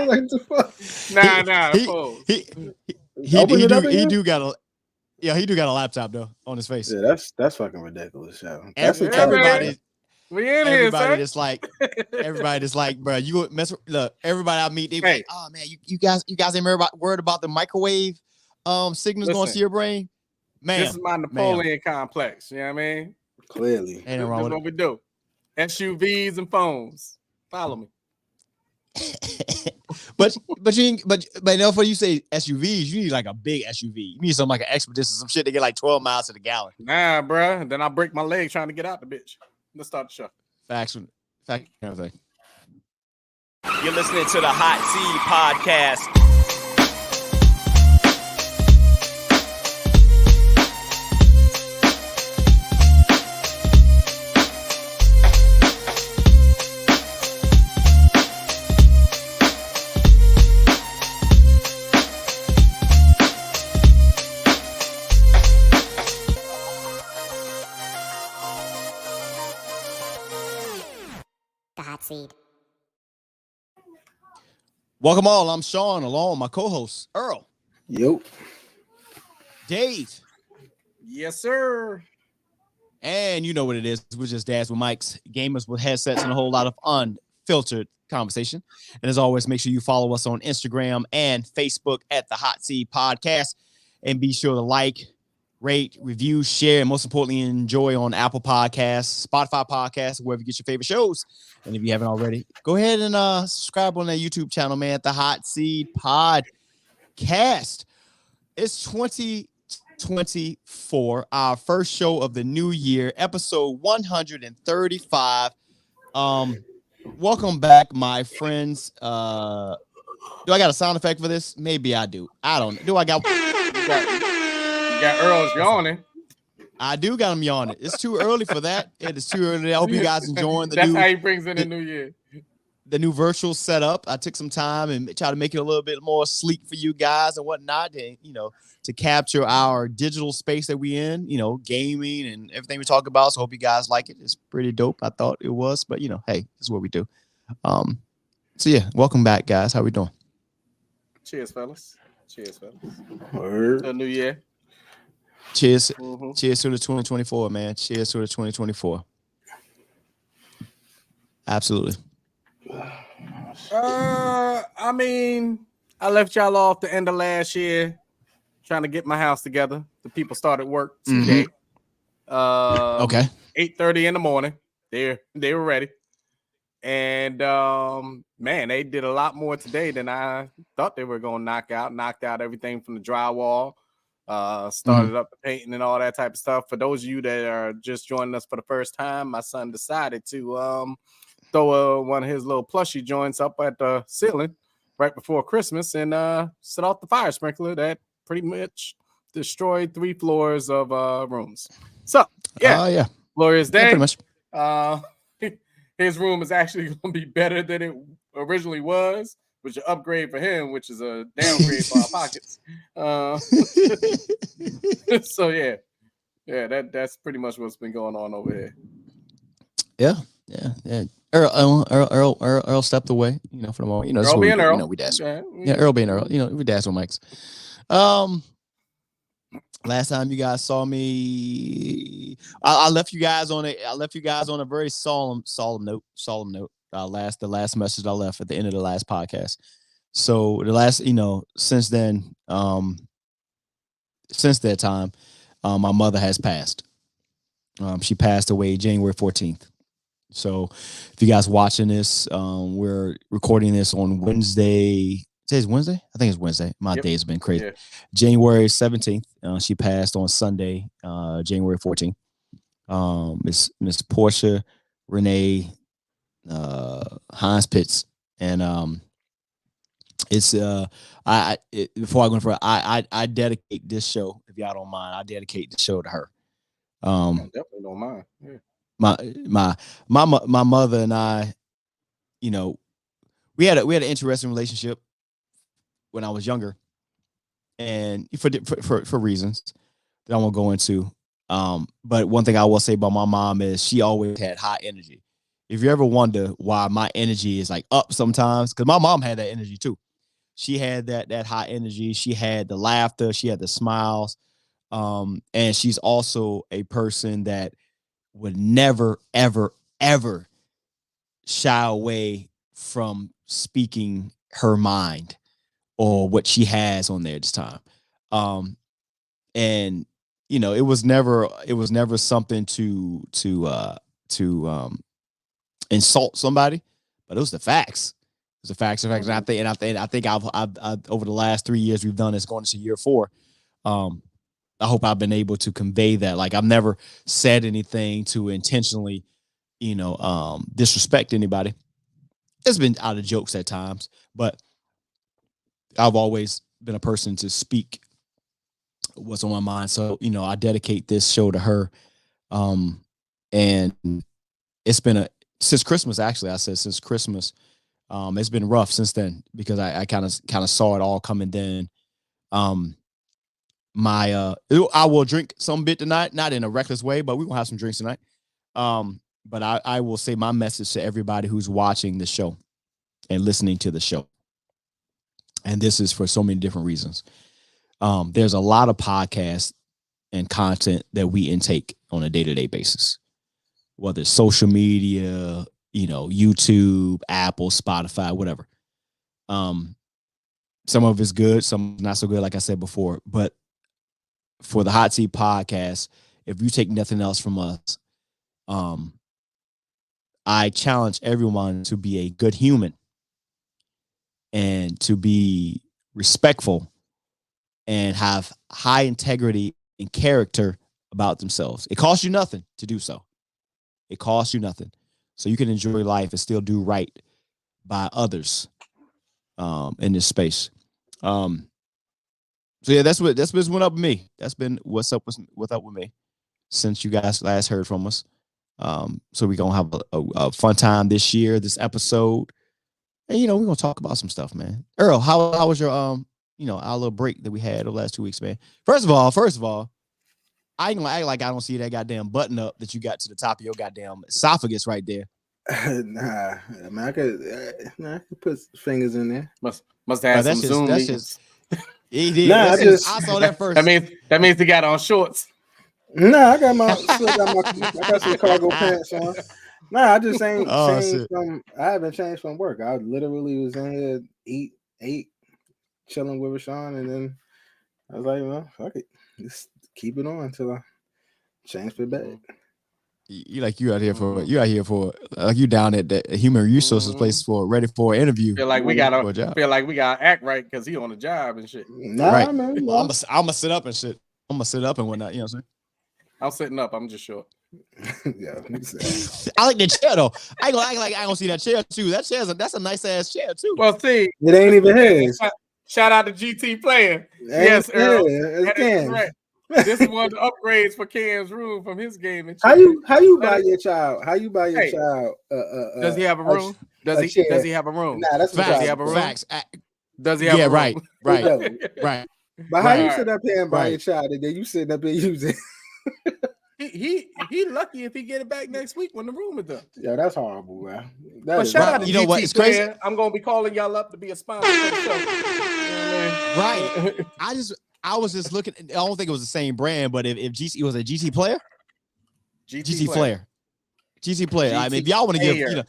like the fuck. He do got a laptop though on his face. Yeah, that's fucking ridiculous, yo. That's everybody. We in everybody here, that's like, bro, you mess with, look, everybody I meet, they be like, oh man, you guys ain't worried about the microwave signals going to your brain. Man, this is my Napoleon complex. You know what I mean? Clearly. Ain't wrong with what we do. SUVs and phones. Follow me. but for you say SUVs, you need like a big SUV. You need something like an Expedition, some shit to get like 12 miles to the gallon. Nah, bro. Then I break my leg trying to get out the bitch. Let's start the show. Facts. Everything. You're listening to the Hot Seed Podcast. HOTSEED. Welcome all. I'm Sean, along with my co-host Earl. Yo. Dave. Yes, sir. And you know what it is. We're just dads with mics, gamers with headsets, and a whole lot of unfiltered conversation. And as always, make sure you follow us on Instagram and Facebook at the Hot Seed Podcast. And be sure to like, rate, review, share, and most importantly, enjoy on Apple Podcasts, Spotify Podcasts, wherever you get your favorite shows. And if you haven't already, go ahead and subscribe on that YouTube channel, man, at the Hot Seed Podcast. It's 2024, our first show of the new year, episode 135. Welcome back, my friends. Do I got a sound effect for this? Maybe I do. I don't. Do I got? You got Earl's yawning. I do got him yawning. It's too early for that. It is too early. I hope you guys enjoying That's how he brings in the new year. The new virtual setup. I took some time and try to make it a little bit more sleek for you guys and whatnot, and to capture our digital space that we in, gaming and everything we talk about. So I hope you guys like it. It's pretty dope. I thought it was, but hey, this is what we do. So yeah, welcome back, guys. How we doing? Cheers, fellas. Word. The new year. Cheers. Mm-hmm. Cheers to the 2024, man. Cheers to the 2024. Absolutely. I mean, I left y'all off the end of last year trying to get my house together. The people started work today. Okay. 8:30 in the morning. They were ready. And man, they did a lot more today than I thought they were going to knock out. Knocked out everything from the drywall. Started up the painting and all that type of stuff. For those of you that are just joining us for the first time, my son decided to throw one of his little plushie joints up at the ceiling right before Christmas and set off the fire sprinkler that pretty much destroyed 3 floors of rooms. So yeah, glorious day. Yeah, pretty much. His room is actually going to be better than it originally was, which is an upgrade for him, which is a downgrade for our pockets. So yeah, that's pretty much what's been going on over here. Yeah. Earl stepped away, for the moment. Earl being Earl. We dash. Yeah, Earl being Earl. We dash on mics. Last time you guys saw me, I left you guys on a very solemn note. The last message I left at the end of the last podcast. So the last, since then, since that time, my mother has passed. She passed away January 14th. So if you guys watching this, we're recording this on Wednesday. Today's Wednesday? I think it's Wednesday. My day has been crazy. Yeah. January 17th. She passed on Sunday, January 14th. Miss Portia Renee Pitts. And it's before I go further, I dedicate this show, if y'all don't mind, I dedicate the show to her. I definitely don't mind. Yeah. My mother and I, we had an interesting relationship when I was younger, and for reasons that I won't go into. But one thing I will say about my mom is she always had high energy. if you ever wonder why my energy is like up sometimes, because my mom had that energy too. She had that high energy. She had the laughter. She had the smiles. And she's also a person that would never, ever, ever shy away from speaking her mind or what she has on there this time. And it was never something to insult somebody, but it was the facts. It was the facts. And I think I've over the last 3 years we've done this, going into year 4. I hope I've been able to convey that. Like, I've never said anything to intentionally, disrespect anybody. It's been out of jokes at times, but I've always been a person to speak what's on my mind. So, I dedicate this show to her. And it's been since Christmas, actually. I said since Christmas. It's been rough since then because I kind of saw it all coming then. I will drink some bit tonight, not in a reckless way, but we're gonna have some drinks tonight. But I will say my message to everybody who's watching the show and listening to the show. And this is for so many different reasons. There's a lot of podcasts and content that we intake on a day-to-day basis, whether it's social media, YouTube, Apple, Spotify, whatever. Some of it's good, some not so good, like I said before. But for the Hot Seat podcast, if you take nothing else from us, I challenge everyone to be a good human and to be respectful and have high integrity and character about themselves. It costs you nothing to do so. It costs you nothing. So you can enjoy life and still do right by others in this space. So yeah, that's what's went up with me. That's been what's up with me since you guys last heard from us. So we're gonna have a fun time this year, this episode. And we're gonna talk about some stuff, man. Earl, how was your our little break that we had the last 2 weeks, man? First of all, I ain't gonna act like I don't see that goddamn button up that you got to the top of your goddamn esophagus right there. Nah, I mean, I could put fingers in there. Must have some Zoom meetings. He did. Nah, I saw that first. That means he got on shorts. Nah, I got some cargo pants on. Nah, I just ain't changed from. I haven't changed from work. I literally was in here ate, chilling with Rashawn, and then I was like, well, fuck it, just keep it on until I change for bed. You out here for like you down at the human resources place ready for an interview. Feel like we gotta act right because he on the job and shit. Nah, right. Man, I'm gonna sit up and shit. I'm gonna sit up and whatnot. You know what I'm saying? I'm sitting up. I'm just short. Yeah, I like the chair though. I ain't gonna act like I don't see that chair too. That's a nice ass chair too. Well, see, it ain't even his. Shout out to GT Player. Yes, Earl. Right. This is one of the upgrades for Cam's room from his game. And how you buy your child? How you buy your child? Does he have a room? Does he have a room? Nah, that's facts. Does he have a room? Facts. Does he have a room? Right. But how you sit up here and buy your child and then you sitting up here using? He lucky if he get it back next week when the room is done. Yeah, that's horrible, man. But shout out to GT what? It's crazy. Player. I'm gonna be calling y'all up to be a sponsor for the show. Right. I was just looking. I don't think it was the same brand, but if GT was a GT Player, GT Player. I mean, if y'all want to give,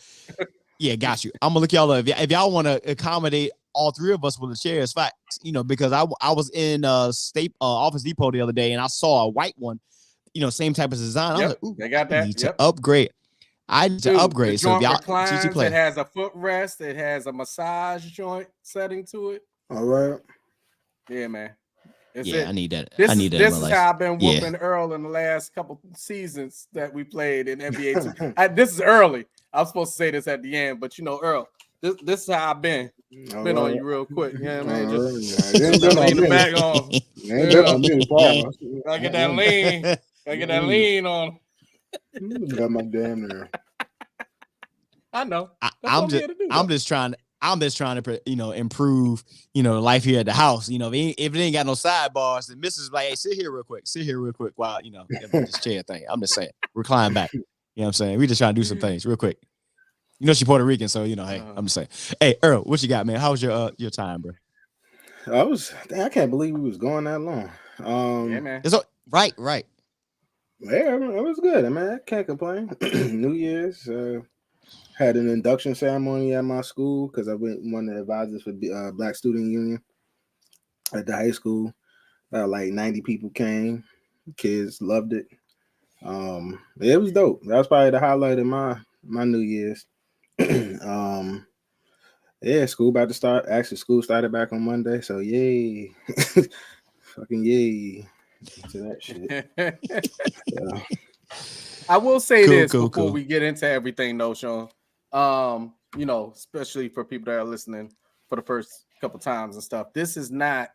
yeah, got you. I'm gonna look y'all up. If y'all want to accommodate all three of us with the chairs, facts. Because I was in Office Depot the other day and I saw a white one. Same type of design. I was like, ooh, they got that. I need to upgrade. So if y'all GT Player, it has a footrest. It has a massage joint setting to it. All right. Yeah, man. I need that. This in my is life. how I've been whooping Earl in the last couple seasons that we played in NBA 2. This is early. I was supposed to say this at the end, but Earl, this is how I've been. Been on you real quick. Yeah, man. Just lean the back on. I get that lean. I get that lean on. Got my damn nerve. I know. I'm just trying to improve life here at the house. If it ain't got no sidebars, then Mrs. like, hey, sit here real quick while this chair thing. I'm just saying, recline back. You know what I'm saying? We just trying to do some things real quick. You know she Puerto Rican, so you know. Hey, I'm just saying. Hey, Earl, what you got, man? How was your time, bro? I can't believe we was going that long. Yeah, man. Right. Yeah, it was good. I mean, I can't complain. New Year's, had an induction ceremony at my school because I went one of the advisors for the Black Student Union at the high school. Like 90 people came. Kids loved it. It was dope. That was probably the highlight of my New Year's. Yeah, school about to start. Actually, school started back on Monday, so yay. Fucking yay to that shit. Yeah. I will say this before cool. we get into everything, though, Sean. You know, especially for people that are listening for the first couple times and stuff. This is not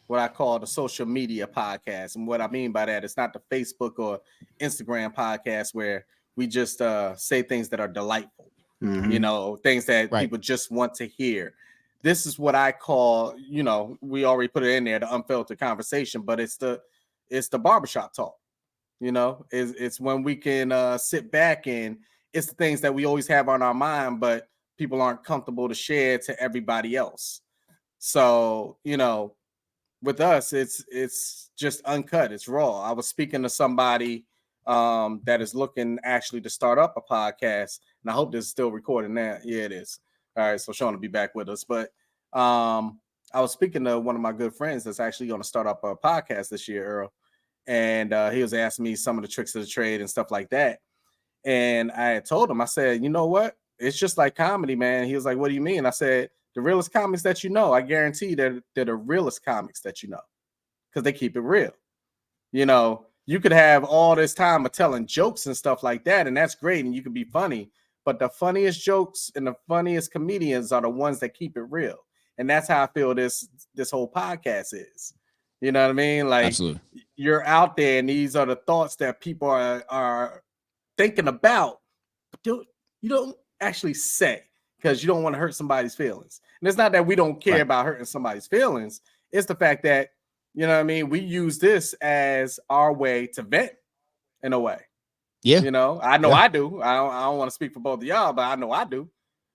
what I call the social media podcast, and what I mean by that, it's not the Facebook or Instagram podcast where we just say things that are delightful. Mm-hmm. You know, things that people just want to hear. This is what I call, you know, we already put it in there, the unfiltered conversation, but it's the barbershop talk. You know, it's when we can sit back, and it's the things that we always have on our mind, but people aren't comfortable to share to everybody else. So, you know, with us, it's just uncut. It's raw. I was speaking to somebody that is looking actually to start up a podcast, and I hope this is still recording now. Yeah, it is. All right, so Sean will be back with us. But I was speaking to one of my good friends that's actually going to start up a podcast this year, Earl. And he was asking me some of the tricks of the trade and stuff like that. And I had told him, I said, you know what? It's just like comedy, man. He was like, what do you mean? I said, the realest comics that you know, I guarantee that they're the realest comics that you know, because they keep it real. You know, you could have all this time of telling jokes and stuff like that, and that's great, and you could be funny. But the funniest jokes and the funniest comedians are the ones that keep it real. And that's how I feel this whole podcast is. You know what I mean? Like, absolutely. You're out there, and these are the thoughts that people are thinking about, but you don't actually say, because you don't want to hurt somebody's feelings. And it's not that we don't care about hurting somebody's feelings. It's the fact that, you know what I mean, we use this as our way to vent in a way. Yeah. You know, I know I do. I don't want to speak for both of y'all, but I know I do.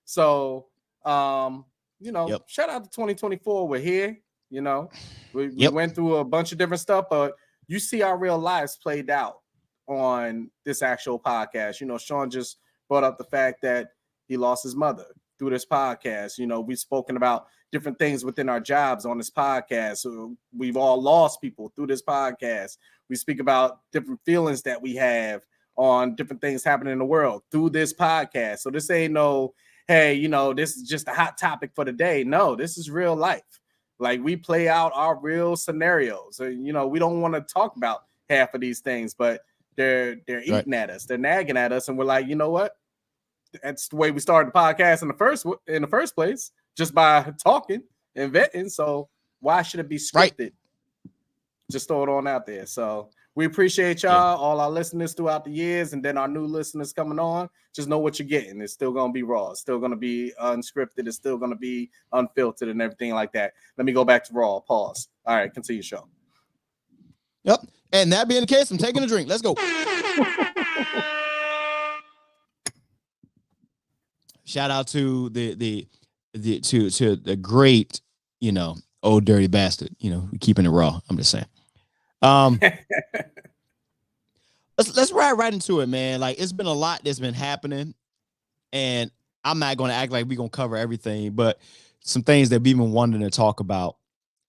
So, you know, shout out to 2024. We're here. You know, we went through a bunch of different stuff, but you see our real lives played out on this actual podcast. You know, Sean just brought up the fact that he lost his mother through this podcast. You know, we've spoken about different things within our jobs on this podcast. So we've all lost people through this podcast. We speak about different feelings that we have on different things happening in the world through this podcast. So this ain't no, hey, you know, this is just a hot topic for the day. No, this is real life. Like, we play out our real scenarios. You know, we don't want to talk about half of these things, but they're eating at us, they're nagging at us, and we're like, you know what? That's the way we started the podcast in the first place, just by talking and vetting. So why should it be scripted? Just throw it on out there. So we appreciate y'all, all our listeners throughout the years, and then our new listeners coming on. Just know what you're getting. It's still going to be raw. It's still going to be unscripted. It's still going to be unfiltered and everything like that. Let me go back to raw. Pause. All right, continue, show. Yep. And that being the case, I'm taking a drink. Let's go. Shout out to the great, you know, old dirty bastard. You know, keeping it raw. I'm just saying. Let's ride right into it, man. Like, it's been a lot that's been happening, and I'm not going to act like we're going to cover everything, but some things that we've been wanting to talk about.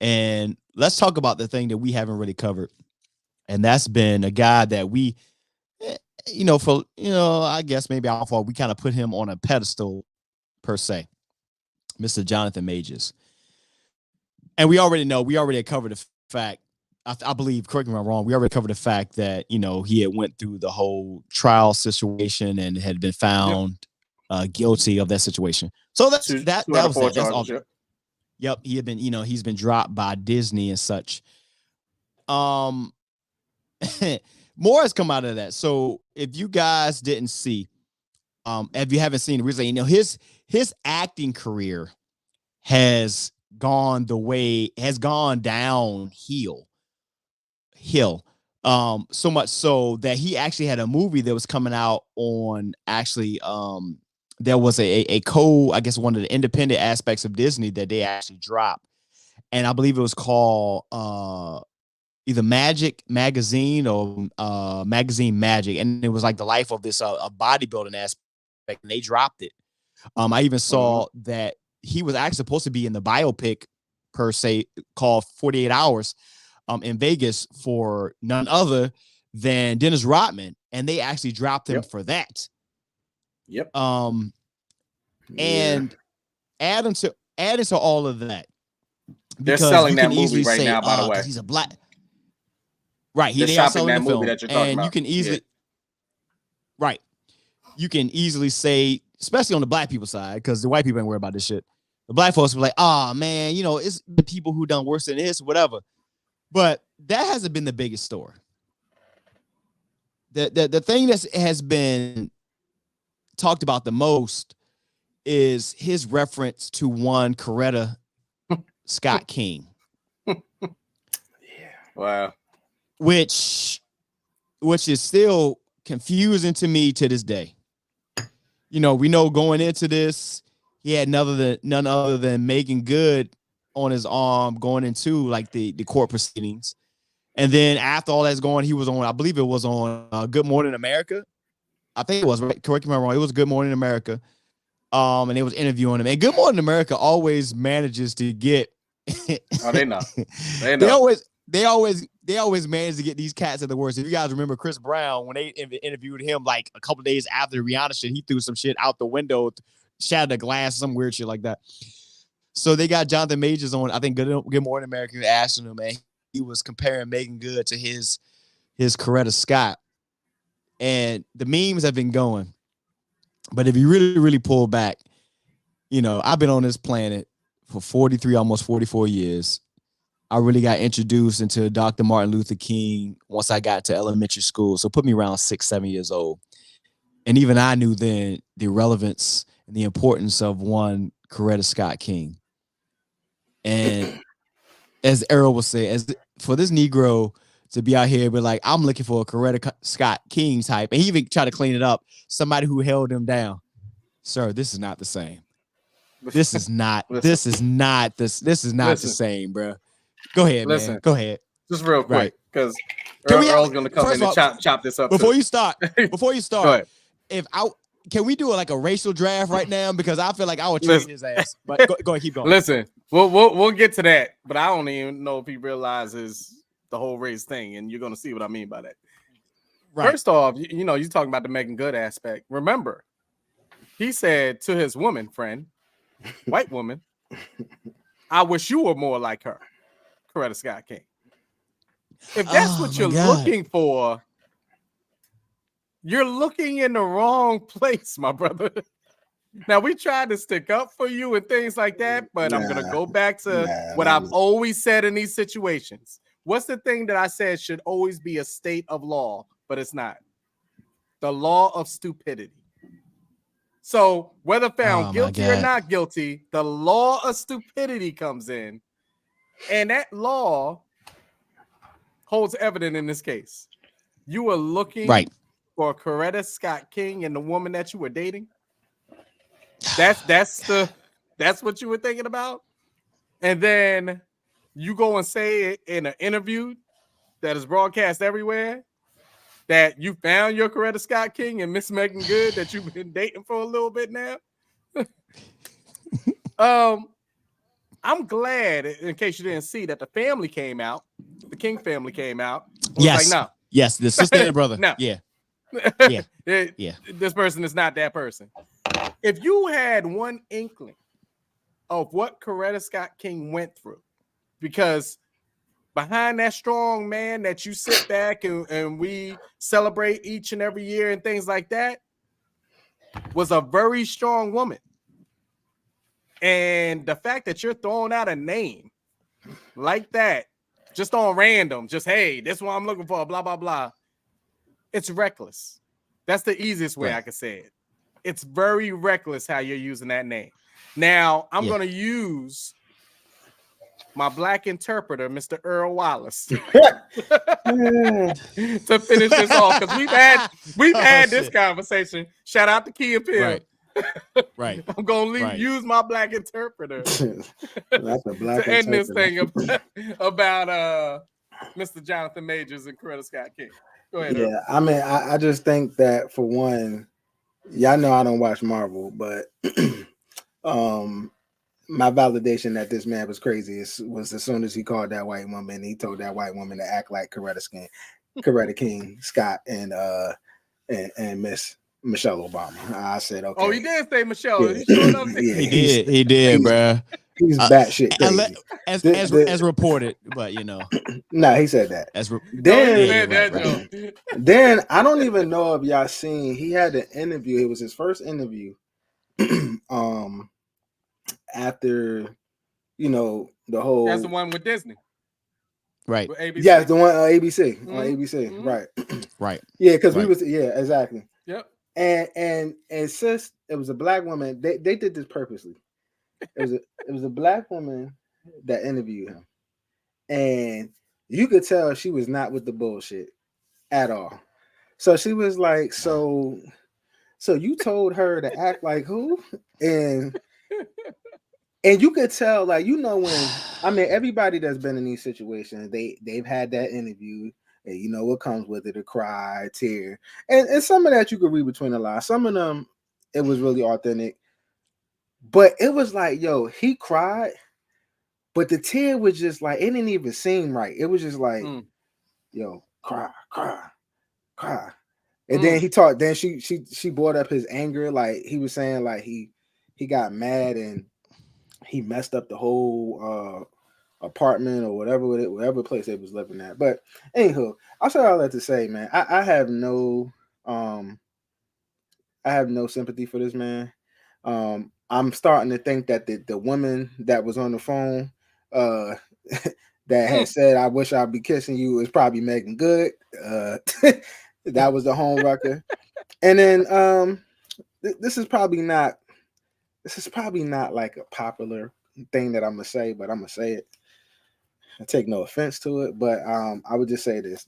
And let's talk about the thing that we haven't really covered. And that's been a guy that we, you know, for, you know, I guess maybe our fault, we kind of put him on a pedestal per se, Mr. Jonathan Majors. And we already had covered the fact, I believe, correct me if I'm wrong, we already covered the fact that, you know, he had went through the whole trial situation and had been found guilty of that situation. So that was that. That's all. Yep, he had been, you know, he's been dropped by Disney and such. More has come out of that. So if you guys didn't see, if you haven't seen the reason, you know, his acting career has gone downhill. So much so that he actually had a movie that was coming out on actually there was a code, I guess one of the independent aspects of Disney that they actually dropped. And I believe it was called either Magic Magazine or Magazine Magic. And it was like the life of this a bodybuilding aspect, and they dropped it. I even saw that he was actually supposed to be in the biopic per se called 48 Hours in Vegas for none other than Dennis Rodman, and they actually dropped him for that. Yep. And adding to all of that, they're selling that movie right now, by the way. He's a black. Right, they're shopping that movie that you're talking about. You can easily, right, you can easily say, especially on the black people side, because the white people ain't worried about this shit. The black folks were like, "Oh man, it's the people who done worse than this, whatever." But that hasn't been the biggest story. The thing that has been talked about the most is his reference to one Coretta Scott King. Wow. Which is still confusing to me to this day. We know going into this, he had none other than Megan Good on his arm going into like the court proceedings. And then after all that's going, he was on, I believe it was on Good Morning America. I think it was, right? Correct me if I'm wrong. It was Good Morning America. And they was interviewing him. And Good Morning America always manages to get they know. They always manage to get these cats at the worst. If you guys remember Chris Brown, when they interviewed him like a couple days after the Rihanna shit, he threw some shit out the window, shattered a glass, some weird shit like that. So they got Jonathan Majors on, I think, Good Morning America, asking him, man. He was comparing Megan Good to his Coretta Scott. And the memes have been going. But if you really, really pull back, I've been on this planet for 43, almost 44 years. I really got introduced into Dr. Martin Luther King once I got to elementary school. So put me around 6, 7 years old. And even I knew then the relevance and the importance of one Coretta Scott King. And as Earl was saying, as for this Negro to be out here, but like, I'm looking for a Coretta Scott King type. And he even tried to clean it up. Somebody who held him down. Sir, this is not the same. This is not the same, bro. Go ahead, man. Go ahead. Just real quick, because Earl's going to come in and chop this up. Before you start, can we do like a racial draft right now? Because I feel like I would trade his ass. But go ahead, keep going. Listen, we'll get to that, but I don't even know if he realizes the whole race thing, and you're going to see what I mean by that. Right. First off, you're talking about the Megan Good aspect. Remember, he said to his woman friend, white woman, "I wish you were more like her, Coretta Scott King." If that's what you're looking for, you're looking in the wrong place, my brother. Now, we tried to stick up for you and things like that, but I'm going to go back to what I've always said in these situations. What's the thing that I said should always be a state of law, but it's not? The law of stupidity. So whether found guilty or not guilty, the law of stupidity comes in, and that law holds evidence in this case. You were looking for Coretta Scott King and the woman that you were dating. That's what you were thinking about, and then you go and say it in an interview that is broadcast everywhere that you found your Coretta Scott King and Miss Megan Good that you've been dating for a little bit now. I'm glad, in case you didn't see, that the family came out. The King family came out. Yes. Like, no. Yes, the sister and brother. No. Yeah. This person is not that person. If you had one inkling of what Coretta Scott King went through, because behind that strong man that you sit back and we celebrate each and every year and things like that, was a very strong woman. And the fact that you're throwing out a name like that, just on random, just, hey, this is what I'm looking for, blah, blah, blah. It's reckless. That's the easiest way I could say it. It's very reckless how you're using that name. Now, I'm going to use my black interpreter, Mr. Earl Wallace, to finish this off, because we've had this conversation. Shout out to Key Appeal. Right. I'm gonna use my black interpreter That's a black to end this thing interpreter. about Mr. Jonathan Majors and Coretta Scott King. Go ahead. Yeah, I mean, I just think that for one, y'all know I don't watch Marvel, but my validation that this man was crazy was as soon as he called that white woman, he told that white woman to act like Coretta King, Scott, and Miss Michelle Obama. I said, okay. Oh, he did say Michelle. Yeah. He did, bro. He's batshit crazy. As reported, but No, he said that. Then I don't even know if y'all seen. He had an interview. It was his first interview. After the whole. That's the one with Disney. Right. Yeah, the one on ABC. Mm-hmm. On ABC. Mm-hmm. Right. Right. Yeah, because we was exactly. Yep. And since it was a black woman, they did this purposely. It was a black woman that interviewed him, and you could tell she was not with the bullshit at all. So she was like, "So you told her to act like who?" And you could tell, like, when everybody that's been in these situations, they've had that interview. And you know what comes with it, a cry, a tear. And some of that you could read between the lines. Some of them, it was really authentic. But it was like, yo, he cried, but the tear was just like, it didn't even seem right. It was just like, yo, cry. And then he talked, then she brought up his anger. Like, he was saying, like, he got mad and he messed up the whole apartment or whatever place they was living at. But anywho, I'll say all that to say, man, I have no sympathy for this man. I'm starting to think that the woman that was on the phone that had said, "I wish I'd be kissing you," is probably Megan Good. That was the home wrecker. And then this is probably not like a popular thing that I'm gonna say, but I'm gonna say it. I take no offense to it, but I would just say this: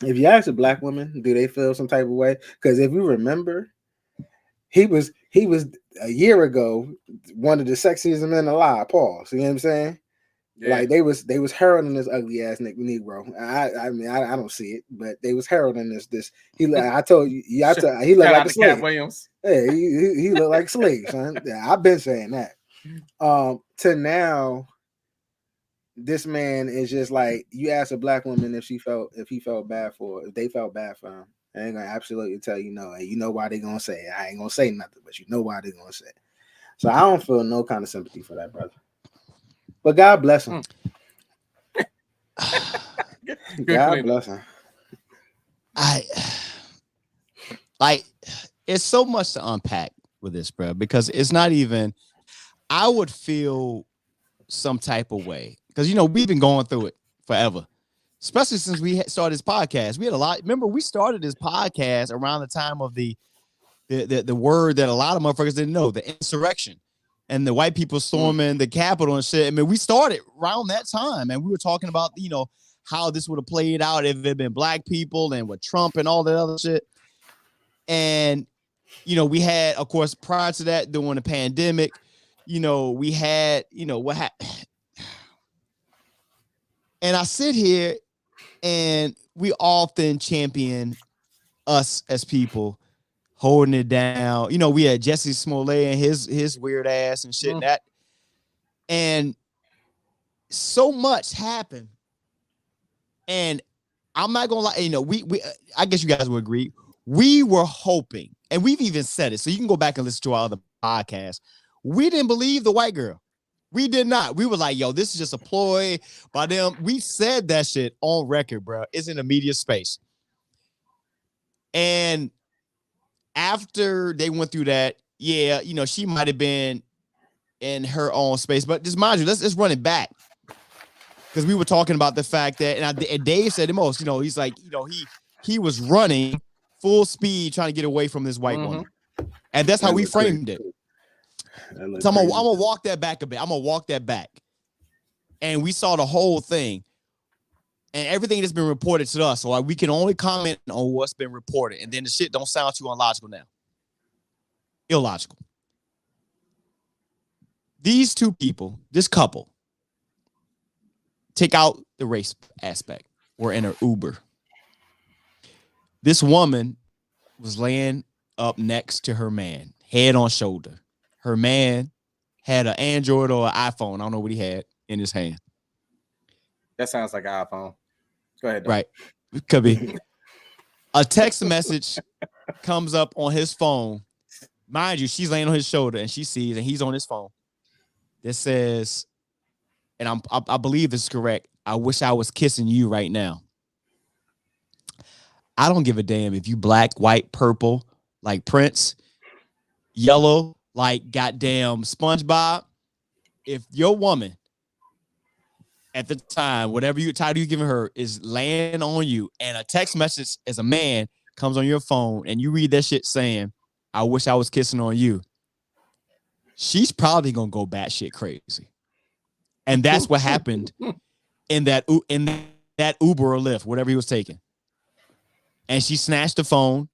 if you ask a black woman, do they feel some type of way? Because if you remember, he was a year ago one of the sexiest men alive. Pause. You know what I'm saying? Yeah. Like they was heralding this ugly ass Negro. I mean I don't see it, but they was heralding this. I told you, he looked like a slave. Williams. Yeah, he looked like a slave, son. Yeah, I've been saying that. To now, this man is just like, you ask a black woman if they felt bad for him. I ain't gonna absolutely tell you no. And you know why they gonna say it. I ain't gonna say nothing, but you know why they gonna say it. So I don't feel no kind of sympathy for that brother. But God bless him. God bless him. It's so much to unpack with this, bro, because it's not even, I would feel some type of way because, we've been going through it forever, especially since we started this podcast. We had a lot. Remember, we started this podcast around the time of the word that a lot of motherfuckers didn't know, the insurrection. And the white people storming the Capitol and shit. I mean, we started around that time, and we were talking about, how this would have played out if it had been black people and with Trump and all that other shit. And, we had, of course, prior to that, during the pandemic, we had, what happened. And I sit here and we often champion us as people holding it down. We had Jesse Smollett and his weird ass and shit and that. And so much happened. And I'm not gonna lie, we I guess you guys would agree. We were hoping, and we've even said it, so you can go back and listen to our other podcasts. We didn't believe the white girl. We did not. We were like, yo, this is just a ploy by them. We said that shit on record, bro. It's in the media space. And after they went through that, yeah, she might have been in her own space. But just mind you, let's run it back. Because we were talking about the fact that, and Dave said the most, he's like, he was running full speed trying to get away from this white woman. And that's how we framed it. So I'm gonna walk that back a bit. I'm gonna walk that back. And we saw the whole thing. And everything that's been reported to us. So we can only comment on what's been reported. And then the shit don't sound too illogical now. Illogical. these two people, this couple, take out the race aspect, were in an Uber. This woman was laying up next to her man, head on shoulder. Her man had an Android or an iPhone. I don't know what he had in his hand. That sounds like an iPhone. Go ahead. Right. Could be. A text message comes up on his phone. Mind you, she's laying on his shoulder and she sees, and he's on his phone. That says, and I believe this is correct, I wish I was kissing you right now. I don't give a damn if you black, white, purple, like Prince, yellow, like goddamn SpongeBob. If your woman at the time, whatever title you're giving her, is laying on you, and a text message as a man comes on your phone, and you read that shit saying, I wish I was kissing on you, she's probably gonna go batshit crazy. And that's what happened in that Uber or Lyft, whatever he was taking. And she snatched the phone,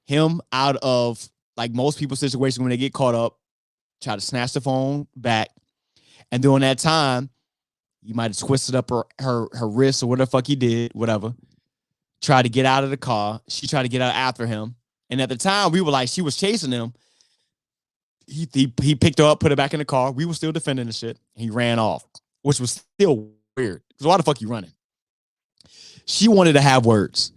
him out of, like most people's situation when they get caught up, try to snatch the phone back. And during that time, you might have twisted up her wrist or whatever the fuck he did, whatever. Tried to get out of the car. She tried to get out after him. And at the time, we were like, she was chasing him. He picked her up, put her back in the car. We were still defending the shit. He ran off, which was still weird. Because why the fuck you running? She wanted to have words.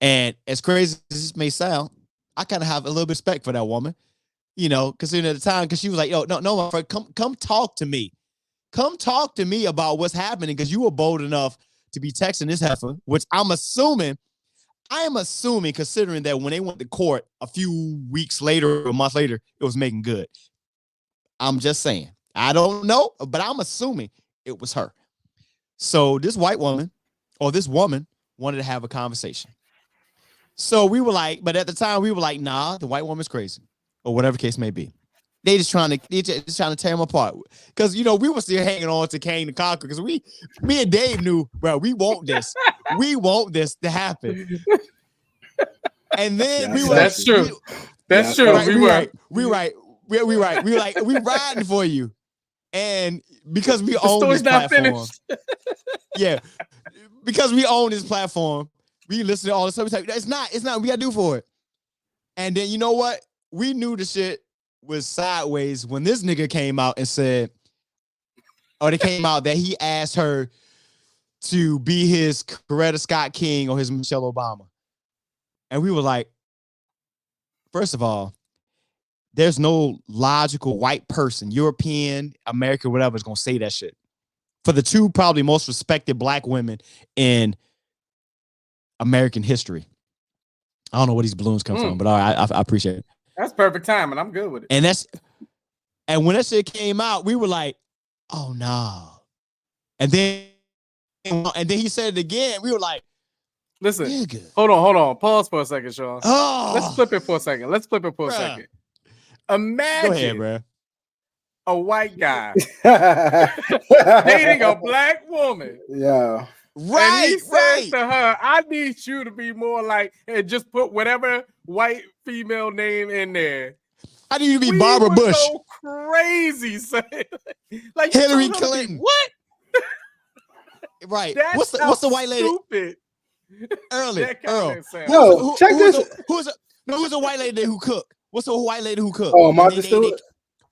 And as crazy as this may sound, I kind of have a little bit of respect for that woman, you know, considering at the time, because she was like, yo, no, my friend, come talk to me. Come talk to me about what's happening, because you were bold enough to be texting this heifer, which I am assuming, considering that when they went to court a few weeks later or a month later, it was making good. I'm just saying. I don't know, but I'm assuming it was her. So this white woman, or this woman, wanted to have a conversation. So we were like, but at the time we were like, nah, the white woman's crazy, or whatever case may be. They just trying to tear him apart, because you know we were still hanging on to Kang the Conqueror, because me and Dave knew, bro, we want this to happen. And then we were that's true. That's true. Right, we right. We like, we riding for you, and because we own this platform, yeah, because we own this platform, we listen to all this stuff. It's not. We gotta do for it. And then you know what? We knew the shit was sideways when this nigga came out and said, or they came out that he asked her to be his Coretta Scott King or his Michelle Obama. And we were like, first of all, there's no logical white person, European, American, whatever, is going to say that shit. For the two probably most respected black women in American history. I don't know where these balloons come from, but all right, I appreciate it. That's perfect timing. I'm good with it. And when that shit came out, we were like, oh no. And then he said it again. We were like, listen, nigga. hold on. Pause for a second, Sean. Oh, Let's flip it for a second. Imagine go ahead, bro. A white guy dating a black woman. Yeah. Right, and he says to her, I need you to be more like, and just put whatever white female name in there. I need you to be Barbara Bush. Go crazy, son. Like Hillary Clinton. What? Right. What's the white lady? Stupid. Earl. Yo, check this. Who's a white lady who cook? What's the white lady who cook? Oh, Martha Stewart.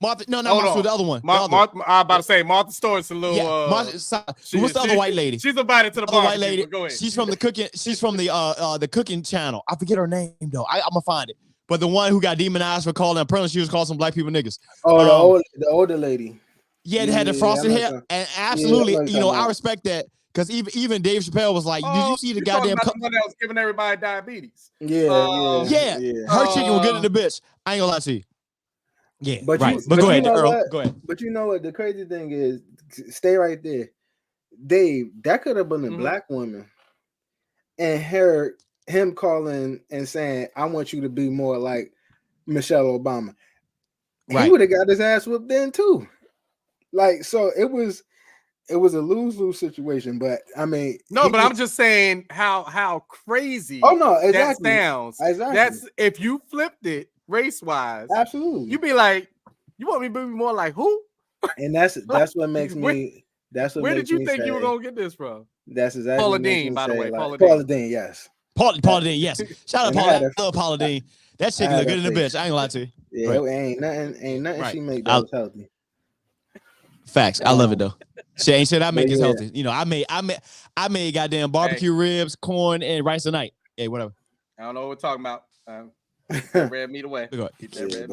Martha, no, Martha Stewart, the other one. I'm about to say Martha Stewart's a little. Yeah, what's the other white lady? She's invited to the barbecue. White lady. Go ahead. She's from the cooking. She's from the cooking channel. I forget her name though. I'm gonna find it. But the one who got demonized for calling, apparently she was calling some black people niggas. Oh, the older lady. Yeah, they had the frosted hair, and absolutely, I respect that. Because even Dave Chappelle was like, did you see the goddamn the one that was giving everybody diabetes? Yeah. Her chicken was good in the bitch. I ain't gonna lie to you. Yeah, but right. But go ahead, Earl. Go ahead. But you know what? The crazy thing is, stay right there, Dave. That could have been a black woman, and him calling and saying, "I want you to be more like Michelle Obama." Right. He would have got his ass whipped then too. Like, so it was a lose-lose situation. But I mean, but I'm just saying how crazy. Oh no, exactly. That sounds. Exactly. That's if you flipped it race-wise. Absolutely. You'd be like, you want me to be more like who? And that's what makes me. That's what Where makes did you me think say. you were gonna get this from? That's exactly Paula what makes Deen, me by the say. way. Like, Paula Deen. Dean, yes. Paula Dean, yes. Shout out And I Paula. had I love Paula Dean. That chick I look had good a in the face. bitch. I ain't gonna lie to you. Yeah, Right. ain't nothing Right. she make that was healthy. Facts. I love it though. She ain't shit I make But is yeah. healthy. You know, I made goddamn barbecue ribs, corn, and rice tonight. Hey, whatever. I don't know what we're talking about. Keep that red meat away. Keep that red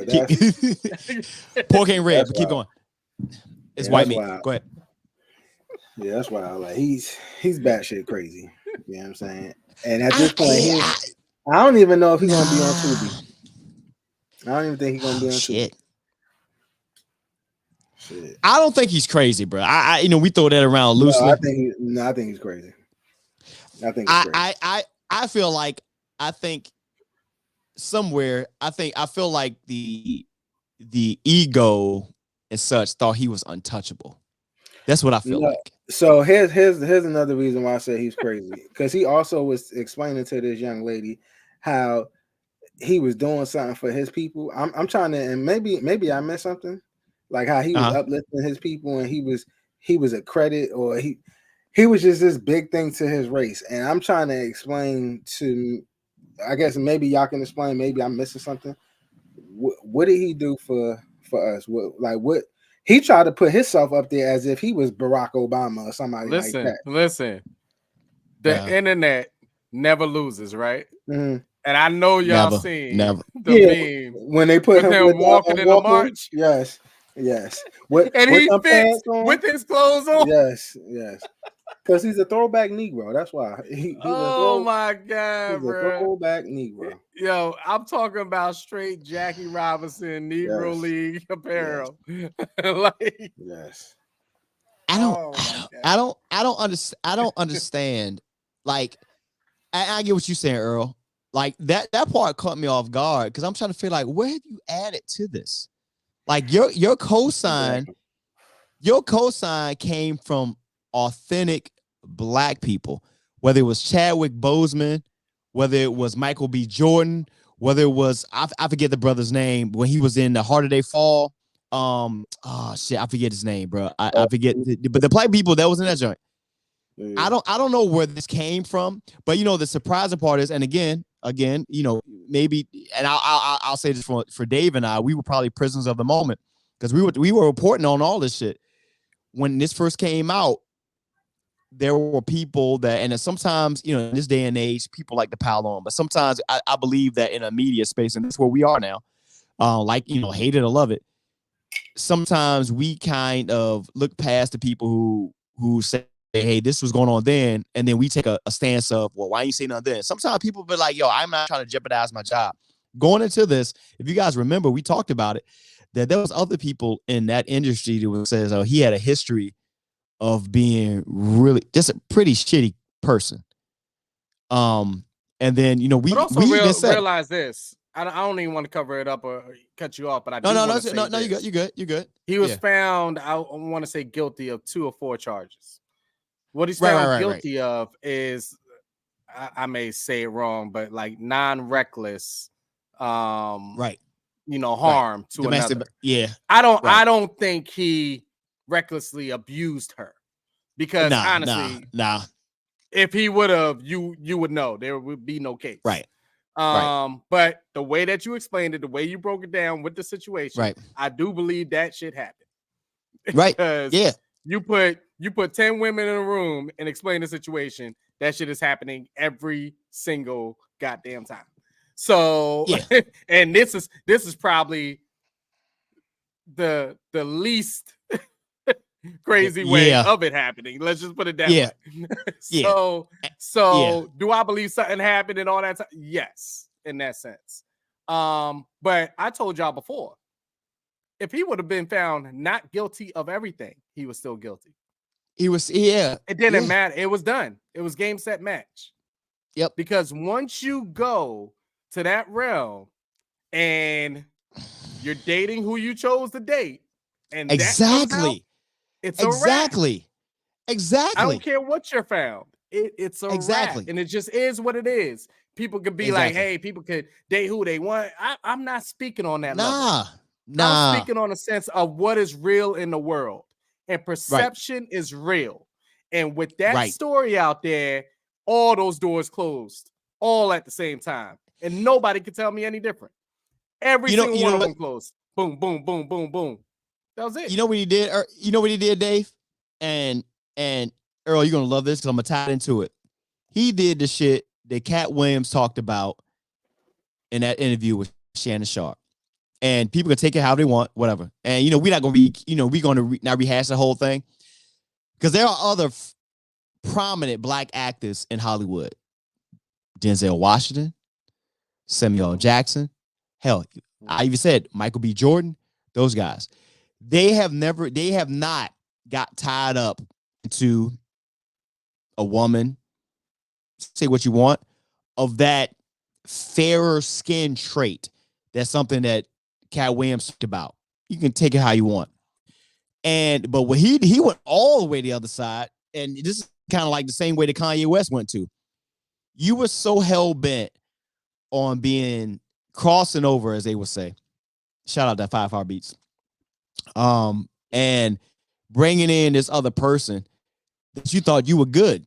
meat. Pork ain't red, That's but keep wild. going. It's Yeah, white that's meat. wild. Go ahead. Yeah, that's wild. Like he's batshit crazy. You know what I'm saying? And at this point, I don't even know if he's gonna be on Tubi. I don't even think he's gonna be on Tubi. Shit. I don't think he's crazy, bro. I you know, we throw that around loosely. I think he's crazy. I think it's crazy. I feel like I feel like the ego and such thought he was untouchable. That's what I feel like. So here's another reason why I say he's crazy. Because he also was explaining to this young lady how he was doing something for his people. I'm trying to, and maybe I missed something, like how he was uplifting his people, and he was a credit, or he was just this big thing to his race. And I'm trying to explain to, I guess maybe y'all can explain. Maybe I'm missing something. What did he do for us? What he tried to put himself up there as if he was Barack Obama or somebody like that. Listen, the internet never loses, right? Mm-hmm. And I know y'all seen the meme when they put him walking in the march. Yes. And he fits with his clothes on. Yes. Because he's a throwback Negro. That's why. My God, he's a throwback Negro. Yo, I'm talking about straight Jackie Robinson Negro League apparel. Yes. I don't understand. Like, I get what you're saying, Earl. Like that part caught me off guard because I'm trying to feel like, where have you added to this? Like your cosign, your cosign came from authentic Black people, whether it was Chadwick Boseman, whether it was Michael B. Jordan, whether it was I forget the brother's name when he was in The Harder They Fall. I forget his name, bro. I forget, but the Black people that was in that joint. I don't know where this came from, but you know the surprising part is, and again, you know, maybe, and I'll say this for Dave and I, we were probably prisoners of the moment because we were reporting on all this shit when this first came out. There were people that, and sometimes, you know, in this day and age, people like to pile on, but sometimes I believe that in a media space, and that's where we are now, like, you know, hate it or love it. Sometimes we kind of look past the people who say, hey, this was going on then, and then we take a stance of, well, why you say nothing then? Sometimes people be like, yo, I'm not trying to jeopardize my job. Going into this, if you guys remember, we talked about it, that there was other people in that industry that says, oh, he had a history of being really just a pretty shitty person. And then, you know, we also realize this. I don't even want to cover it up or cut you off, but I do want to say this. You good. He was found, I want to say, guilty of 2 or 4 charges. What he's found guilty of is, I may say it wrong, but like non-reckless, you know, harm to another. Yeah, I don't think he recklessly abused her, because honestly, if he would have, you would know there would be no case. Right. But the way that you explained it, the way you broke it down with the situation, I do believe that shit happened. Right. Because you put 10 women in a room and explain the situation, that shit is happening every single goddamn time. So and this is probably the least crazy way of it happening. Let's just put it that way. So do I believe something happened and all that time? Yes, in that sense. But I told y'all before, if he would have been found not guilty of everything, he was still guilty. He was, It didn't matter. It was done. It was game, set, match. Yep. Because once you go to that realm and you're dating who you chose to date, and exactly, it's a wrap. Exactly. I don't care what you're found. It's a wrap, and it just is what it is. People could be like, hey, people could date who they want. I'm not speaking on that level. I'm speaking on a sense of what is real in the world, and perception is real. And with that story out there, all those doors closed all at the same time, and nobody could tell me any different. Every single one of them closed. Boom, boom, boom, boom, boom. That was it. You know what he did? You know what he did, Dave? And Earl, you're gonna love this because I'm gonna tie into it. He did the shit that Cat Williams talked about in that interview with Shannon Sharp. And people can take it how they want, whatever. And we're not gonna be, we're gonna not rehash the whole thing because there are other prominent black actors in Hollywood. Denzel Washington, Samuel Jackson, hell, I even said Michael B. Jordan. Those guys, they have not got tied up into a woman. Say what you want of that fairer skin trait. That's something that Cat Williams talked about. You can take it how you want. But when he went all the way the other side, and this is kind of like the same way that Kanye West went to. You were so hell bent on being crossing over, as they would say. Shout out that 5 Heartbeats. And bringing in this other person that you thought you were good.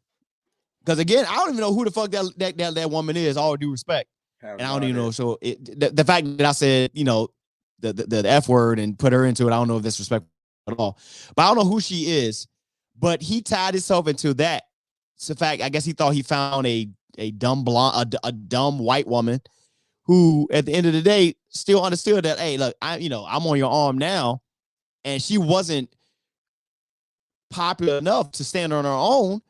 Because again, I don't even know who the fuck that woman is. All due respect, and I don't even know. So the fact that I said the F word and put her into it, I don't know if that's respectful at all. But I don't know who she is. But he tied himself into that. It's the fact. I guess he thought he found a dumb blonde, a dumb white woman who, at the end of the day, still understood that. Hey, look, I'm on your arm now, and she wasn't popular enough to stand on her own.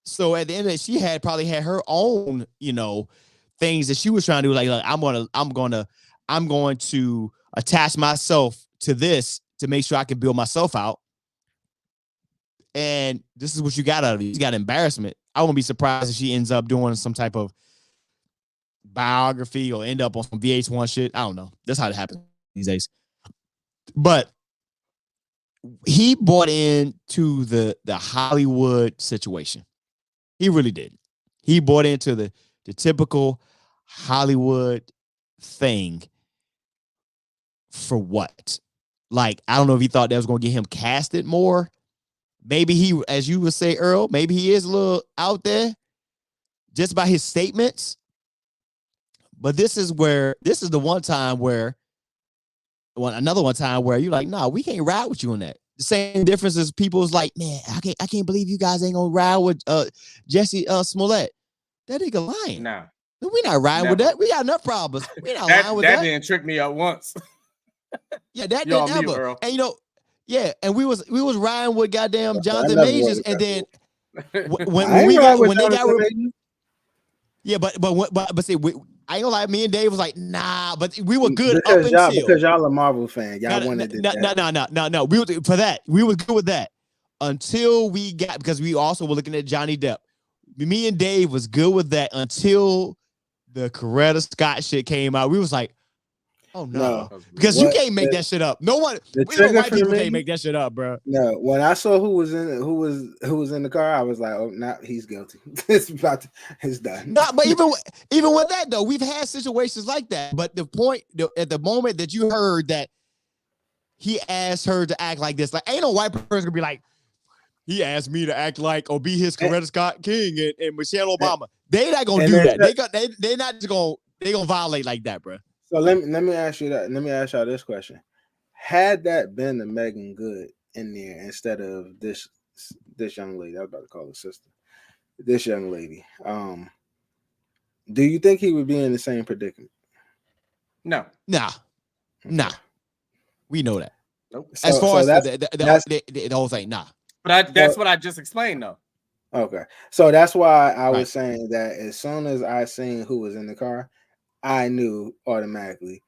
So at the end of it, she probably had her own, things that she was trying to do. Like I'm going to attach myself to this to make sure I can build myself out. And this is what you got out of it. You got embarrassment. I won't be surprised if she ends up doing some type of biography or end up on some VH1 shit. I don't know. That's how it happens these days. But he bought into the Hollywood situation. He really did. He bought into the typical Hollywood thing for what? Like, I don't know if he thought that was going to get him casted more. Maybe he, as you would say, Earl, maybe he is a little out there just by his statements. But this is the one time where you're like, nah, we can't ride with you on that. The same difference as people's like, man, I can't believe you guys ain't gonna ride with Jesse Smollett. That nigga lying. Nah. We not riding with that. We got enough problems. We not lying with that. That didn't trick me up once. Yeah, that didn't ever. And yeah, and we was riding with goddamn Jonathan Majors, and then when they got yeah, but see, I ain't gonna lie, me and Dave was like, nah, but we were good because y'all a Marvel fan. Y'all wanted to No. We were good with that until we got, because we also were looking at Johnny Depp. Me and Dave was good with that until the Coretta Scott shit came out. We was like, oh no, because you can't make that shit up. No one, white people can't make that shit up, bro. No, when I saw who was in the car, I was like, oh, nah, he's guilty. It's done. No, but even with that though, we've had situations like that. But the point, at the moment that you heard that he asked her to act like this, like ain't no white person gonna be like, he asked me to act like or be his Coretta Scott King and Michelle Obama. They not gonna do that. They not just gonna violate like that, bro. So let me ask you that. Let me ask y'all this question: had that been the Megan Good in there instead of this young lady, I was about to call her sister, this young lady, do you think he would be in the same predicament? No. Nah. We know that. Nope. As far as the whole thing, nah. But that's what I just explained, though. Okay, so that's why I was saying that as soon as I seen who was in the car, I knew automatically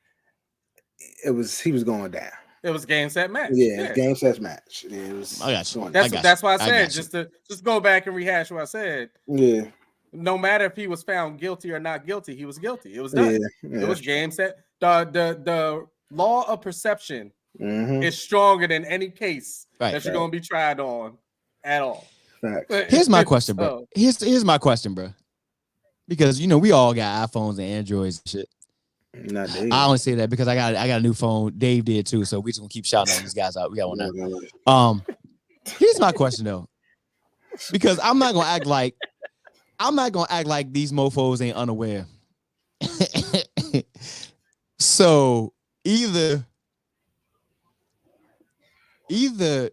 he was going down. It was game set match. Yeah. Game set match. It was. I got you. That's why I said just go back and rehash what I said. Yeah. No matter if he was found guilty or not guilty, he was guilty. It was done. Yeah. It was game set. The law of perception is stronger than any case that you're going to be tried on at all. Here's my question, bro. Here's my question, bro. Because we all got iPhones and Androids and shit. Not Dave. I only say that because I got a new phone. Dave did too, so we just gonna keep shouting out these guys out. We got one now. Here's my question though, because I'm not gonna act like these mofos ain't unaware. So either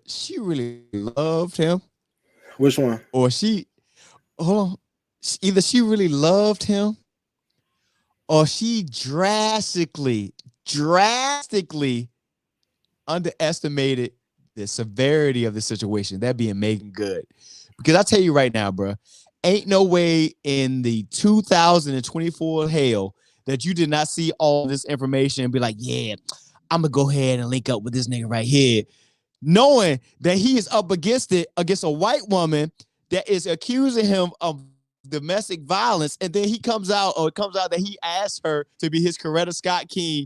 she really loved him. Which one? Or either she really loved him, or she drastically underestimated the severity of the situation. That being Megan Good. Because I tell you right now, bro, ain't no way in the 2024 hell that you did not see all this information and be like, yeah, I'm going to go ahead and link up with this nigga right here. Knowing that he is up against a white woman that is accusing him of domestic violence, and then it comes out that he asked her to be his Coretta Scott King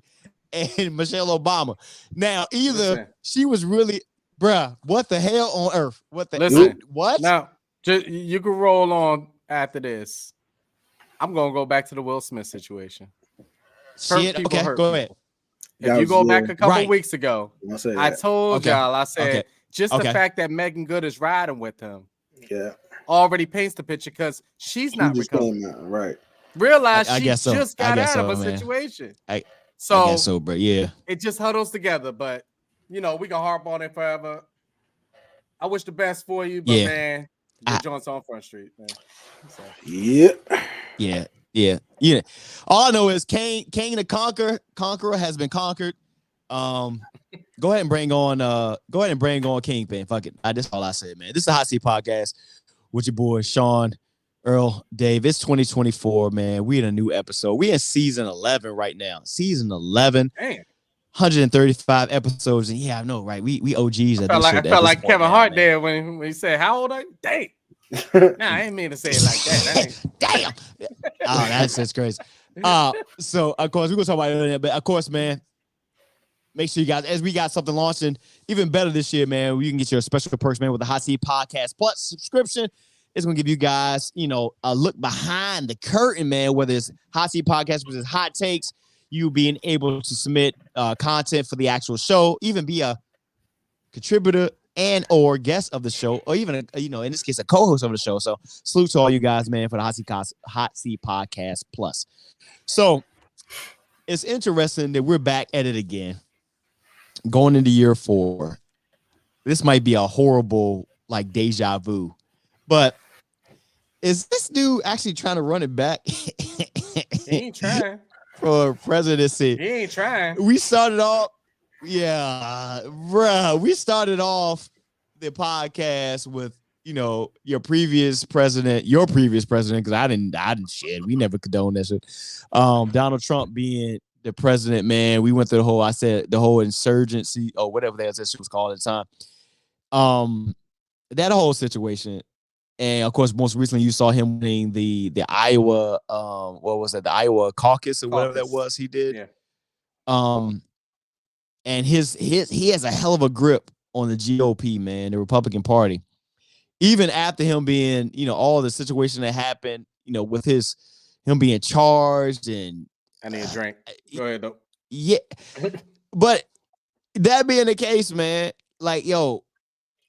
and Michelle Obama. Now, either she was really, bruh, what the hell on earth? What? Now, you can roll on after this. I'm gonna go back to the Will Smith situation. Shit. Okay, go ahead. If you go back a couple weeks ago, I told y'all, I said, just the fact that Megan Good is riding with him already paints the picture because she's not recovering. Right. Realize she just got out of a situation. I guess so, bro. Yeah. It just huddles together, but we can harp on it forever. I wish the best for you, but man, your joint's on Front Street, man. So. Yeah. All I know is Kang the Conqueror has been conquered. Go ahead and bring on Kingpin. Fuck it. That's all I said, man. This is the Hot Seat Podcast with your boys Sean, Earl, Dave. It's 2024, man. We in a new episode. We in season 11 right now. Season 11. Damn. 135 episodes, and yeah, I know, right? We OGs. I felt like Kevin Hart there when he said, "How old are you?" Dang. Nah, I ain't mean to say it like that. Damn. Oh, that's crazy. So of course we're gonna talk about it, but of course, man, make sure you guys, as we got something launching even better this year, man. You can get your special perks, man, with the Hot Seat Podcast Plus subscription. It's gonna give you guys, a look behind the curtain, man. Whether it's Hot Seat Podcast, whether it's hot takes. You being able to submit content for the actual show, even be a contributor and or guest of the show, or even in this case a co-host of the show. So salute to all you guys, man, for the Hot Seat Podcast Plus. So it's interesting that we're back at it again, going into year 4. This might be a horrible deja vu, but is this dude actually trying to run it back? He ain't trying. For presidency. He ain't trying. We started off, we started off the podcast with, your previous president, because I didn't shit. We never condoned that shit. Donald Trump being the president, man. We went through the whole insurgency or whatever that shit was called at the time. That whole situation. And of course, most recently you saw him winning the Iowa, what was it? The Iowa caucus or whatever that was he did. Yeah. And he has a hell of a grip on the GOP, man, the Republican Party. Even after him being, all the situation that happened, with him being charged and I need a drink. Go ahead though. Yeah. But that being the case, man,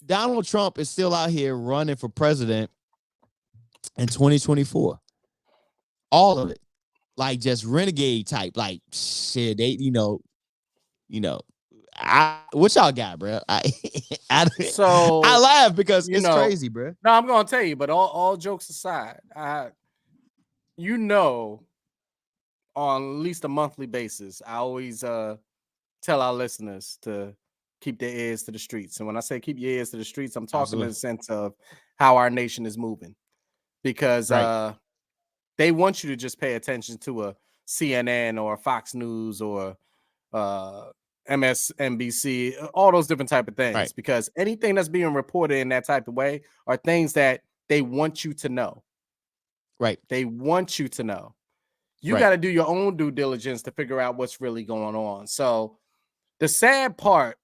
Donald Trump is still out here running for president in 2024. All of it. Just renegade type. Shit, they, what y'all got, bro? I laugh because it's crazy, bro. No, I'm going to tell you, but all jokes aside, on at least a monthly basis, I always tell our listeners to keep their ears to the streets. And when I say keep your ears to the streets, I'm talking in the sense of how our nation is moving. Because they want you to just pay attention to a CNN or a Fox News or MSNBC, all those different type of things. Right. Because anything that's being reported in that type of way are things that they want you to know. Right. They want you to know. You got to do your own due diligence to figure out what's really going on. So the sad part,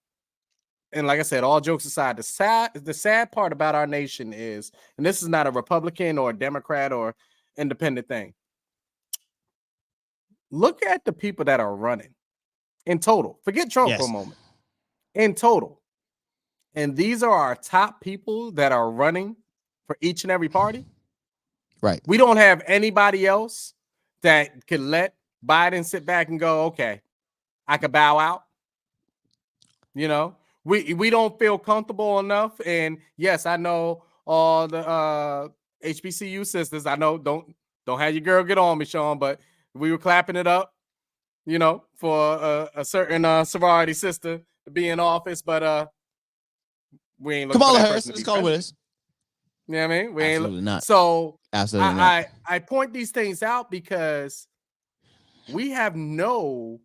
and like I said, all jokes aside, the sad part about our nation is, and this is not a Republican or a Democrat or independent thing. look at the people that are running in total. Forget Trump for a moment. In total. And these are our top people that are running for each and every party. Right. We don't have anybody else that could let Biden sit back and go, okay, I could bow out. You know, we don't feel comfortable enough. And yes, I know all the HBCU sisters. I know don't have your girl get on me, Sean, but we were clapping it up, you know, for a certain sorority sister to be in office, but we ain't looking Kamala for that Harris, person to let's be call it president. with us. You know what I mean? We Absolutely ain't not. So Absolutely not. I point these things out because we have no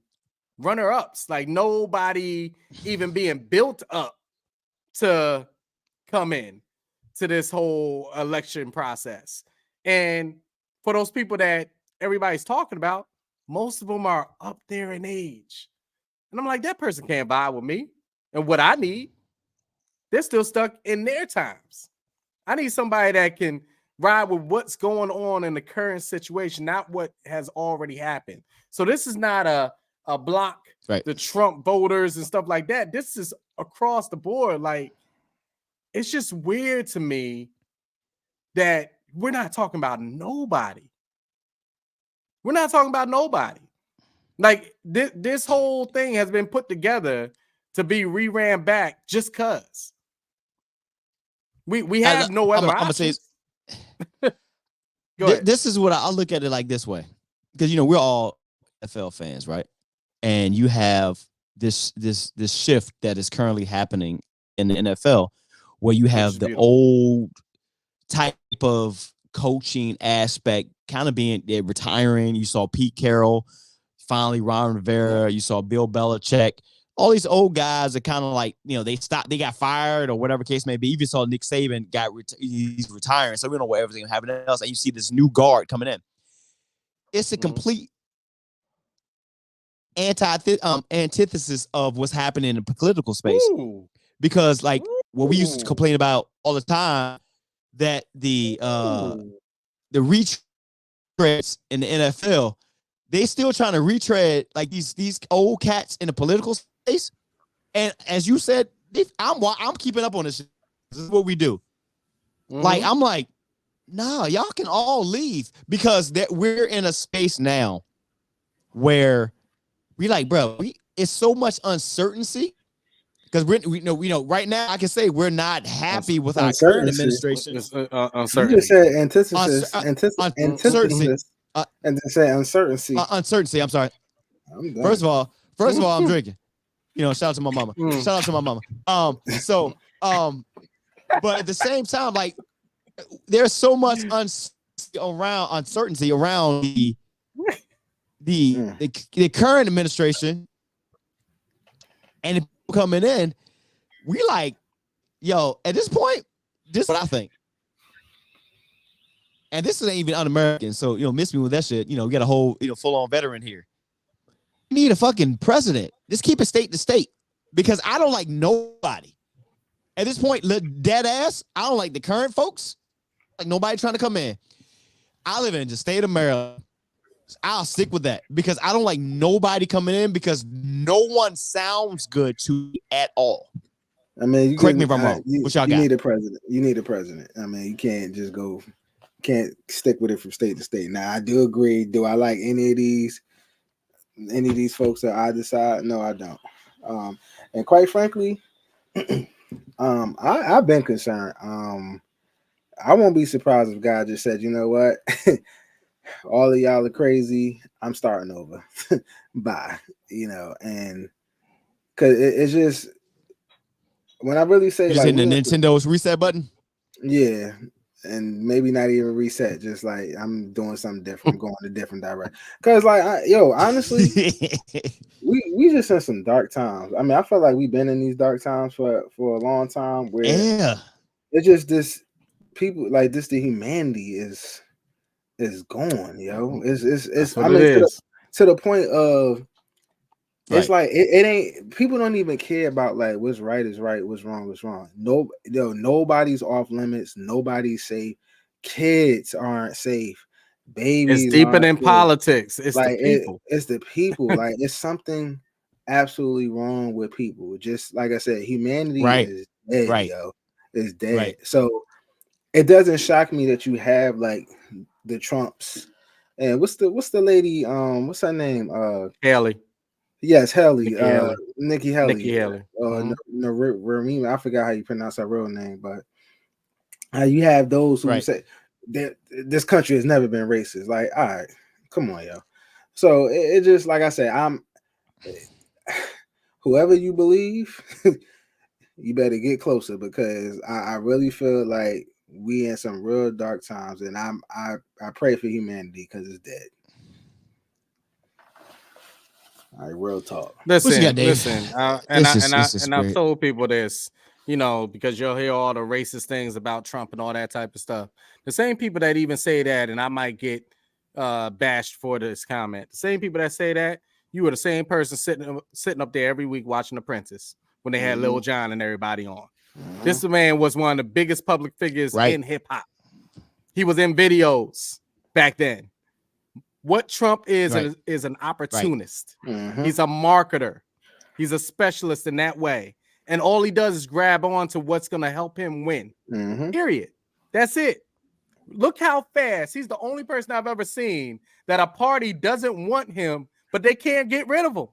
runner-ups, like nobody even being built up to come in to this whole election process. And for those people that everybody's talking about, most of them are up there in age. And I'm like, that person can't vibe with me and what I need. They're still stuck in their times. I need somebody that can ride with what's going on in the current situation, not what has already happened. So this is not a block, right, the Trump voters and stuff like that. This is across the board. Like, it's just weird to me that we're not talking about nobody. We're not talking about nobody. Like, this whole thing has been put together to be reran back just because. We have no other options. Go ahead. This is what I look at it like this way, because you know we're all NFL fans, right? And you have this shift that is currently happening in the NFL, where you have the old type of coaching aspect kind of being retiring. You saw Pete Carroll, finally Ron Rivera. You saw Bill Belichick. All these old guys are kind of like, you know, they got fired or whatever case may be. You even saw Nick Saban he's retiring, so we don't know what everything happening else. And you see this new guard coming in. It's a complete antithesis of what's happening in the political space. Because like what we used to complain about all the time, that the retreads in the NFL, they still trying to retread like these old cats in the political space. And as you said, I'm keeping up on this. This is what we do. Like, I'm like, nah, y'all can all leave, because we're in a space now where we like, bro, it's so much uncertainty, because we know right now I can say we're not happy with our current administration. You just said antithesis, antithesis, and then say uncertainty. Uncertainty. I'm sorry. First of all, I'm drinking. You know, shout out to my mama. Shout out to my mama. But at the same time, like, there's so much uncertainty around the current administration, and the people coming in. We like, yo, at this point, this is what I think. And this ain't even un-American, so, you know, miss me with that shit. You know, we got a whole, you know, full-on veteran here. We need a fucking president. Just keep it state to state, because I don't like nobody. At this point, dead ass, I don't like the current folks. Like, nobody trying to come in. I live in the state of Maryland. I'll stick with that, because I don't like nobody coming in, because no one sounds good to me at all. I mean, correct me if I'm wrong. What y'all got? You need a president. You need a president. I mean, you can't just can't stick with it from state to state. Now, I do agree. Do I like any of these folks that I decide? No, I don't. And quite frankly, I've been concerned. I won't be surprised if God just said, you know what, all of y'all are crazy. I'm starting over. Bye. You know, and because it's just, when I really say, you're like, hitting the Nintendo's reset button. Yeah. And maybe not even reset, just like I'm doing something different. I'm going a different direction. Because, like, honestly, we just in some dark times. I mean, I feel like we've been in these dark times for a long time, where it's just this people like this. The humanity is gone, yo. It's I mean, to the point of, it's like it ain't, people don't even care about like what's right is right, what's wrong is wrong. Nobody's off limits, nobody's safe. Kids aren't safe. babies. It's deeper than politics. It's like the people. it's the people. Like it's something absolutely wrong with people. Just like I said, humanity is dead, yo. It's dead. Right. So it doesn't shock me that you have like the Trumps and what's the lady? What's her name? Haley. Yes, Haley. Nikki Haley. Nikki Haley. Ramima. I forgot how you pronounce her real name, but you have those who say that this country has never been racist. Like, all right, come on, yo. So it just like I said, whoever you believe, you better get closer because I really feel like we in some real dark times, and I pray for humanity because it's dead. All right, real talk. Listen. I've told people this, because you'll hear all the racist things about Trump and all that type of stuff. The same people that even say that, and I might get bashed for this comment. The same people that say that, you were the same person sitting up there every week watching Apprentice when they had Lil Jon and everybody on. This man was one of the biggest public figures in hip hop. He was in videos back then. What Trump is an opportunist. He's a marketer. He's a specialist in that way. And all he does is grab on to what's going to help him win. Period. That's it. Look how fast. He's the only person I've ever seen that a party doesn't want him, but they can't get rid of him.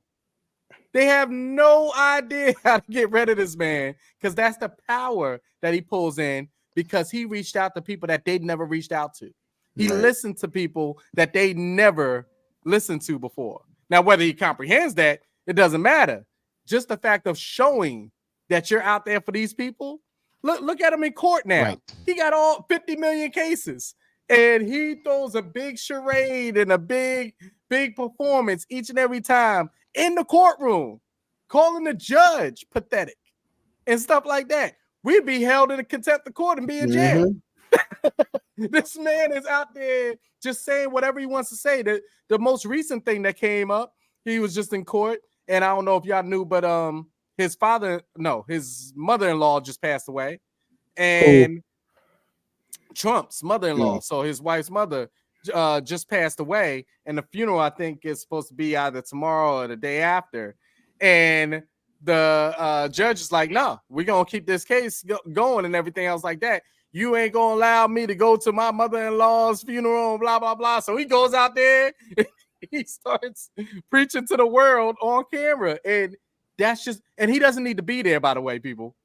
They have no idea how to get rid of this man because that's the power that he pulls in because he reached out to people that they'd never reached out to. He listened to people that they never listened to before. Now, whether he comprehends that, it doesn't matter. Just the fact of showing that you're out there for these people. Look at him in court now. He got all 50 million cases, and he throws a big charade and a big performance each and every time in the courtroom, calling the judge pathetic and stuff like that. We'd be held in a contempt of court and be in jail. This man is out there just saying whatever he wants to say. The most recent thing that came up, he was just in court, and I don't know if y'all knew, but his mother-in-law just passed away, and Trump's mother-in-law, so his wife's mother just passed away, and the funeral I think is supposed to be either tomorrow or the day after, and the judge is like, no, we're gonna keep this case going and everything else like that. You ain't gonna allow me to go to my mother-in-law's funeral, blah, blah, blah. So he goes out there, he starts preaching to the world on camera. And that's just, and he doesn't need to be there, by the way, people.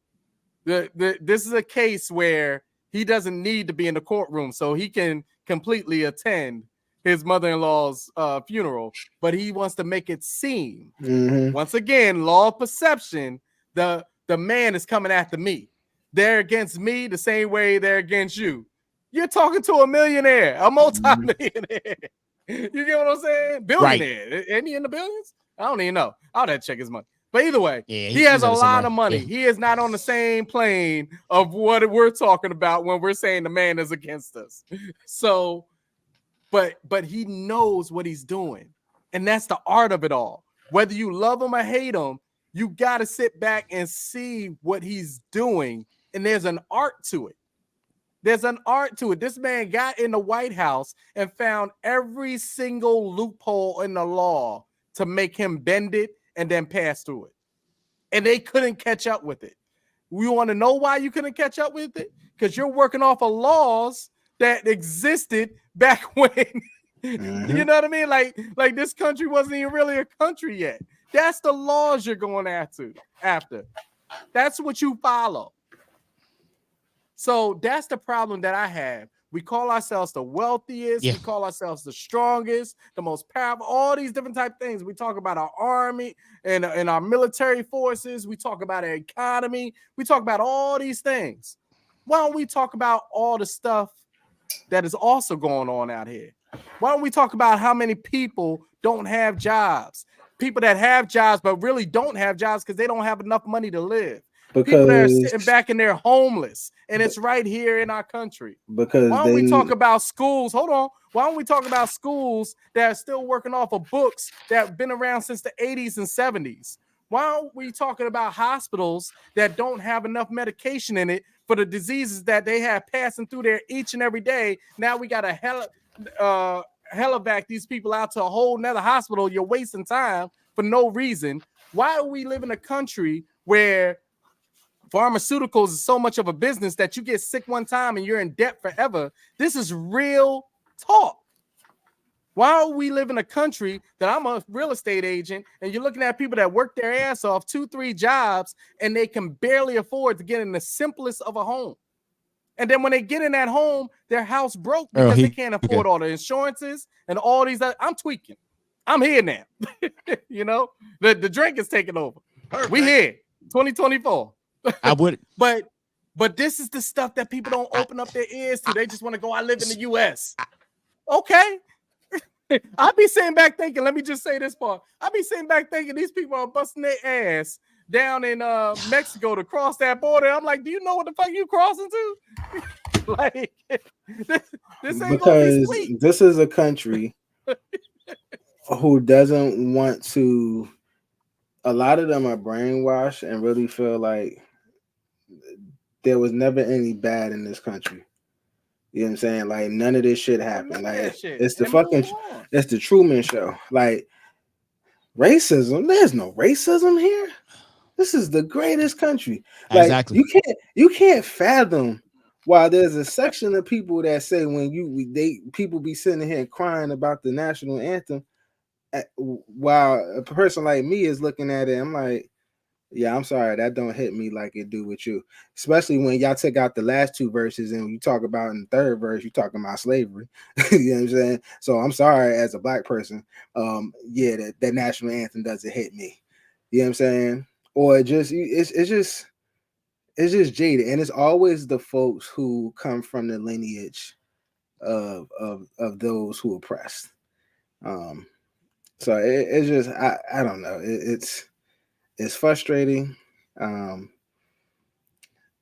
This is a case where he doesn't need to be in the courtroom, so he can completely attend his mother-in-law's funeral, but he wants to make it seem, once again, law of perception, the man is coming after me. They're against me the same way they're against you. You're talking to a millionaire, a multi-millionaire. You get what I'm saying? Billionaire. Ain't he in the billions? I don't even know. I'll have to check his money. But either way, he has a lot of money. Yeah. He is not on the same plane of what we're talking about when we're saying the man is against us. So, but he knows what he's doing. And that's the art of it all. Whether you love him or hate him, you got to sit back and see what he's doing. And there's an art to it. There's an art to it. This man got in the White House and found every single loophole in the law to make him bend it and then pass through it. And they couldn't catch up with it. We want to know why you couldn't catch up with it? Because you're working off of laws that existed back when, you know what I mean? Like this country wasn't even really a country yet. That's the laws you're going after. That's what you follow. So that's the problem that I have. We call ourselves the wealthiest. We call ourselves the strongest, the most powerful, all these different type of things. We talk about our army and our military forces. We talk about our economy. We talk about all these things. Why don't we talk about all the stuff that is also going on out here? Why don't we talk about how many people don't have jobs? People that have jobs but really don't have jobs because they don't have enough money to live. People that are sitting back and they're homeless, and it's right here in our country. Because why don't we talk about schools? Hold on. Why don't we talk about schools that are still working off of books that have been around since the 80s and 70s? Why aren't we talking about hospitals that don't have enough medication in it for the diseases that they have passing through there each and every day? Now we got a helivac these people out to a whole nother hospital. You're wasting time for no reason. Why do we live in a country where pharmaceuticals is so much of a business that you get sick one time and you're in debt forever? This is real talk. Why do we live in a country that I'm a real estate agent and you're looking at people that work their ass off 2-3 jobs and they can barely afford to get in the simplest of a home? And then when they get in that home, their house broke because they can't afford all the insurances and all these other. I'm tweaking. I'm here now. You know, the drink is taking over. Perfect. We here, 2024. I would, but this is the stuff that people don't open up their ears to. They just want to go, I live in the US. Okay. I be sitting back thinking, let me just say this part. I be sitting back thinking these people are busting their ass down in Mexico to cross that border. I'm like, do you know what the fuck you crossing to? Like, this ain't because gonna be sweet. This is a country who doesn't want to. A lot of them are brainwashed and really feel like there was never any bad in this country. You know what I'm saying? Like, none of this shit happened. Like, it's the fucking, it's the Truman Show. Like, racism, there's no racism here. This is the greatest country. Like, exactly. You can't fathom why there's a section of people that say when people be sitting here crying about the national anthem, while a person like me is looking at it, I'm like, yeah, I'm sorry, that don't hit me like it do with you. Especially when y'all take out the last two verses and you talk about in the third verse, you talking about slavery. You know what I'm saying? So I'm sorry as a black person. Yeah, that national anthem doesn't hit me. You know what I'm saying? Or it's just jaded. And it's always the folks who come from the lineage of those who oppressed. So it's just I don't know. It's frustrating.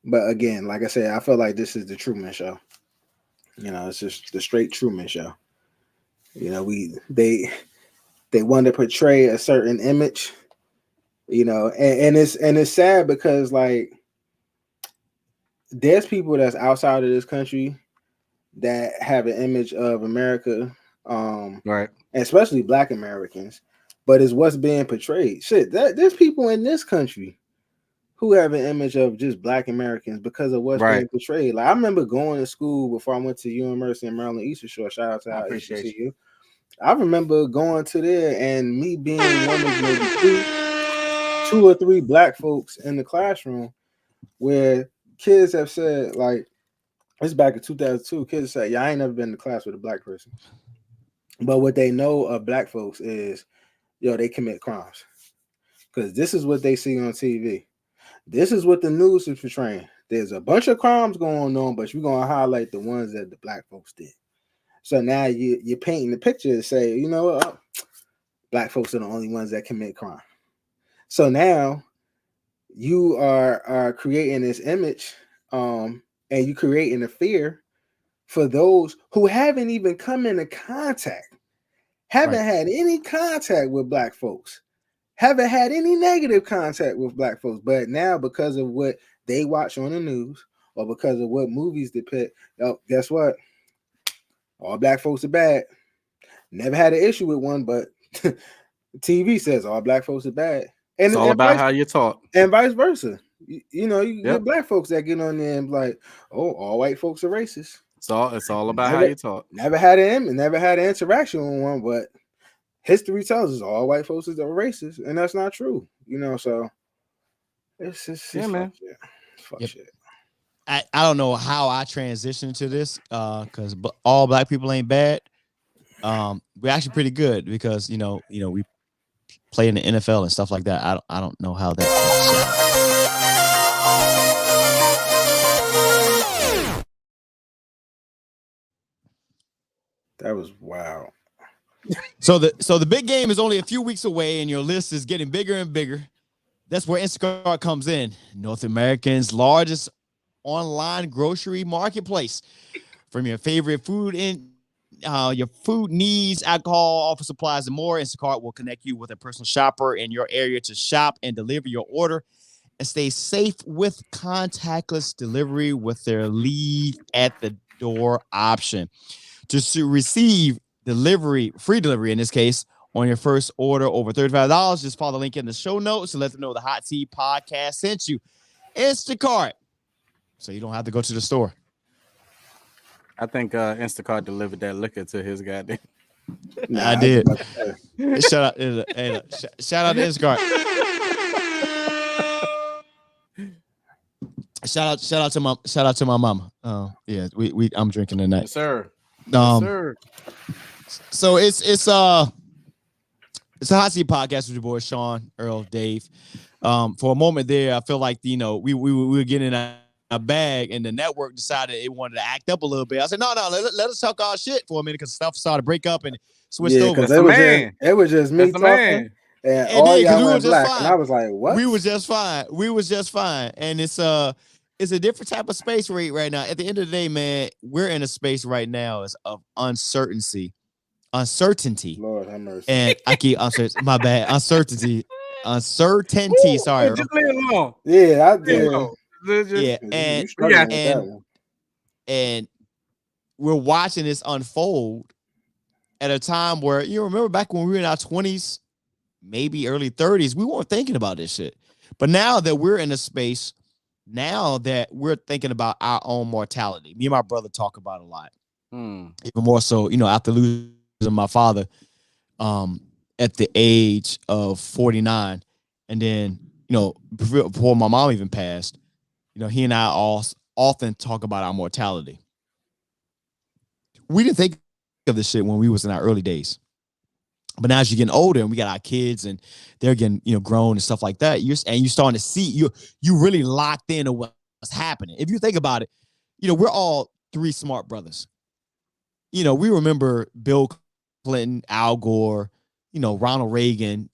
But again, like I said, I feel like this is the Truman Show. You know, it's just the straight Truman Show. You know, they want to portray a certain image, you know, and it's sad because like there's people that's outside of this country that have an image of America, right, and especially Black Americans, but it's what's being portrayed. Shit, there's people in this country who have an image of just Black Americans because of what's being portrayed. Like, I remember going to school before I went to University of Maryland Eastern Shore. Shout out to our HBCU. I remember going to there and me being one of maybe two or three Black folks in the classroom where kids have said, like, it's back in 2002, kids said, yeah, I ain't never been in class with a Black person. But what they know of Black folks is, yo, they commit crimes. Because this is what they see on TV. This is what the news is portraying. There's a bunch of crimes going on, but you're going to highlight the ones that the Black folks did. So now you're painting the picture to say, you know what, Black folks are the only ones that commit crime. So now you are creating this image, and you creating a fear for those who haven't even come into contact, haven't had any contact with Black folks, haven't had any negative contact with Black folks, but now because of what they watch on the news or because of what movies depict, guess what? All Black folks are bad. Never had an issue with one, but TV says all Black folks are bad. And it's all about how you're taught. And vice versa. You know, you get Black folks that get on there and be like, oh, all white folks are racist. It's all about how you're taught. Never had an interaction with one, but history tells us all white folks are racist, and that's not true. You know, so it's just man. Fuck shit. I don't know how I transitioned to this because all Black people ain't bad. We're actually pretty good because you know we play in the NFL and stuff like that. I don't know how that. That was wild. So the big game is only a few weeks away, and your list is getting bigger and bigger. That's where Instacart comes in, North America's largest online grocery marketplace. From your favorite food your food needs, alcohol, office supplies, and more, Instacart will connect you with a personal shopper in your area to shop and deliver your order and stay safe with contactless delivery with their leave at the door option. to receive free delivery in this case, on your first order over $35. Just follow the link in the show notes to let them know the Hot Seed Podcast sent you. Instacart, so you don't have to go to the store. I think Instacart delivered that liquor to his goddamn. I did. Shout out to Instacart. Shout out to my mama. Yeah, I'm drinking tonight. Yes, sir. Yes, sir. So it's a Hot Seat Podcast with your boy Sean, Earl, Dave. For a moment there, I feel like we were getting a bag, and the network decided it wanted to act up a little bit. I said, no, let us talk our shit for a minute because stuff started to break up and switched over. It was just me talking, and all y'all went black, and I was like, what? We was just fine, and it's a different type of space right now. At the end of the day, man, we're in a space right now of uncertainty. Lord have mercy. And I keep my bad. Uncertainty. Sorry. Just leave it alone. Yeah, I did. Yeah, and we're watching this unfold at a time where you remember back when we were in our 20s, maybe early 30s, we weren't thinking about this shit. But now that we're in a space, now that we're thinking about our own mortality, me and my brother talk about it a lot. Even more so, after losing my father at the age of 49, and then before my mom even passed, he and I often talk about our mortality. We didn't think of this shit when we was in our early days, but now as you're getting older and we got our kids and they're getting grown and stuff like that, you're starting to see you really locked into what's happening. If you think about it, we're all three smart brothers. We remember Bill Clinton, Al Gore, Ronald Reagan,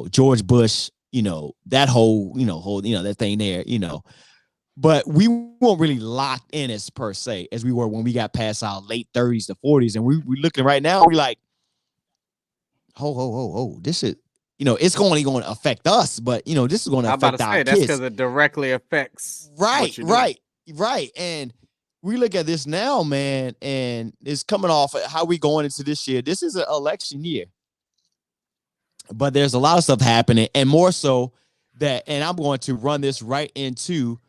George Bush, that whole that thing there, but we weren't really locked in as per se as we were when we got past our late 30s to 40s. And we looking right now, we're like, this is, it's only going to affect us, but this is going to affect our kids. That's because it directly affects. Right. And we look at this now, man, and it's coming off how we going into this year. This is an election year, but there's a lot of stuff happening, and more so that, and I'm going to run this right into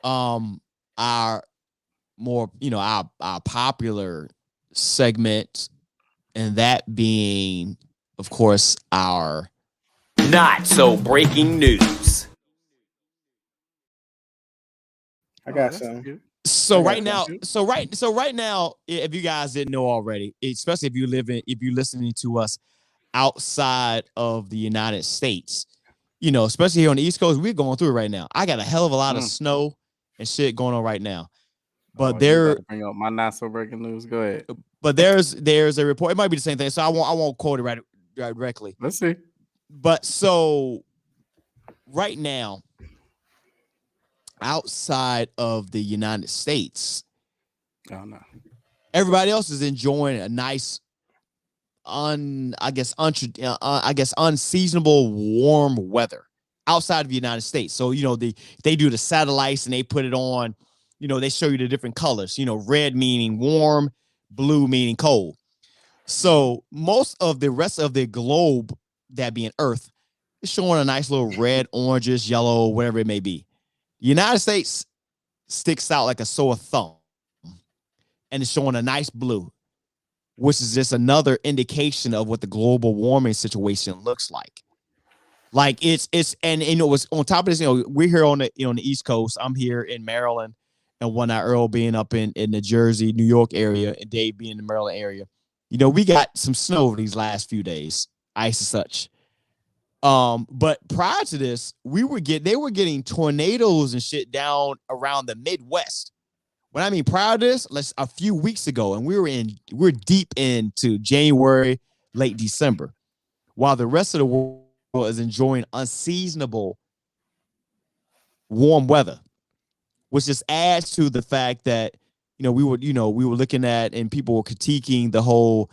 our more, our popular segment, and that being, of course, our not so breaking news. I got some. So right now, if you guys didn't know already, especially if you're listening to us outside of the United States, especially here on the East Coast, we're going through it right now. I got a hell of a lot of snow and shit going on right now. But bring up my not so breaking news. Go ahead. But there's a report. It might be the same thing, so I won't quote it right directly. Let's see. But so right now, outside of the United States, everybody else is enjoying a nice, unseasonable warm weather outside of the United States. So they do the satellites and they put it on. They show you the different colors. Red meaning warm, blue meaning cold. So most of the rest of the globe, that being Earth, is showing a nice little red, oranges, yellow, whatever it may be. The United States sticks out like a sore thumb, and it's showing a nice blue, which is just another indication of what the global warming situation looks like. Like it's and what's on top of this, we're here on the on the East Coast. I'm here in Maryland, and whatnot. Earl being up in the Jersey, New York area, and Dave being in the Maryland area. We got some snow over these last few days, ice and such. But prior to this, they were getting tornadoes and shit down around the Midwest. When I mean prior to this, a few weeks ago, and we're deep into January, late December, while the rest of the world is enjoying unseasonable warm weather, which just adds to the fact that we were looking at, and people were critiquing the whole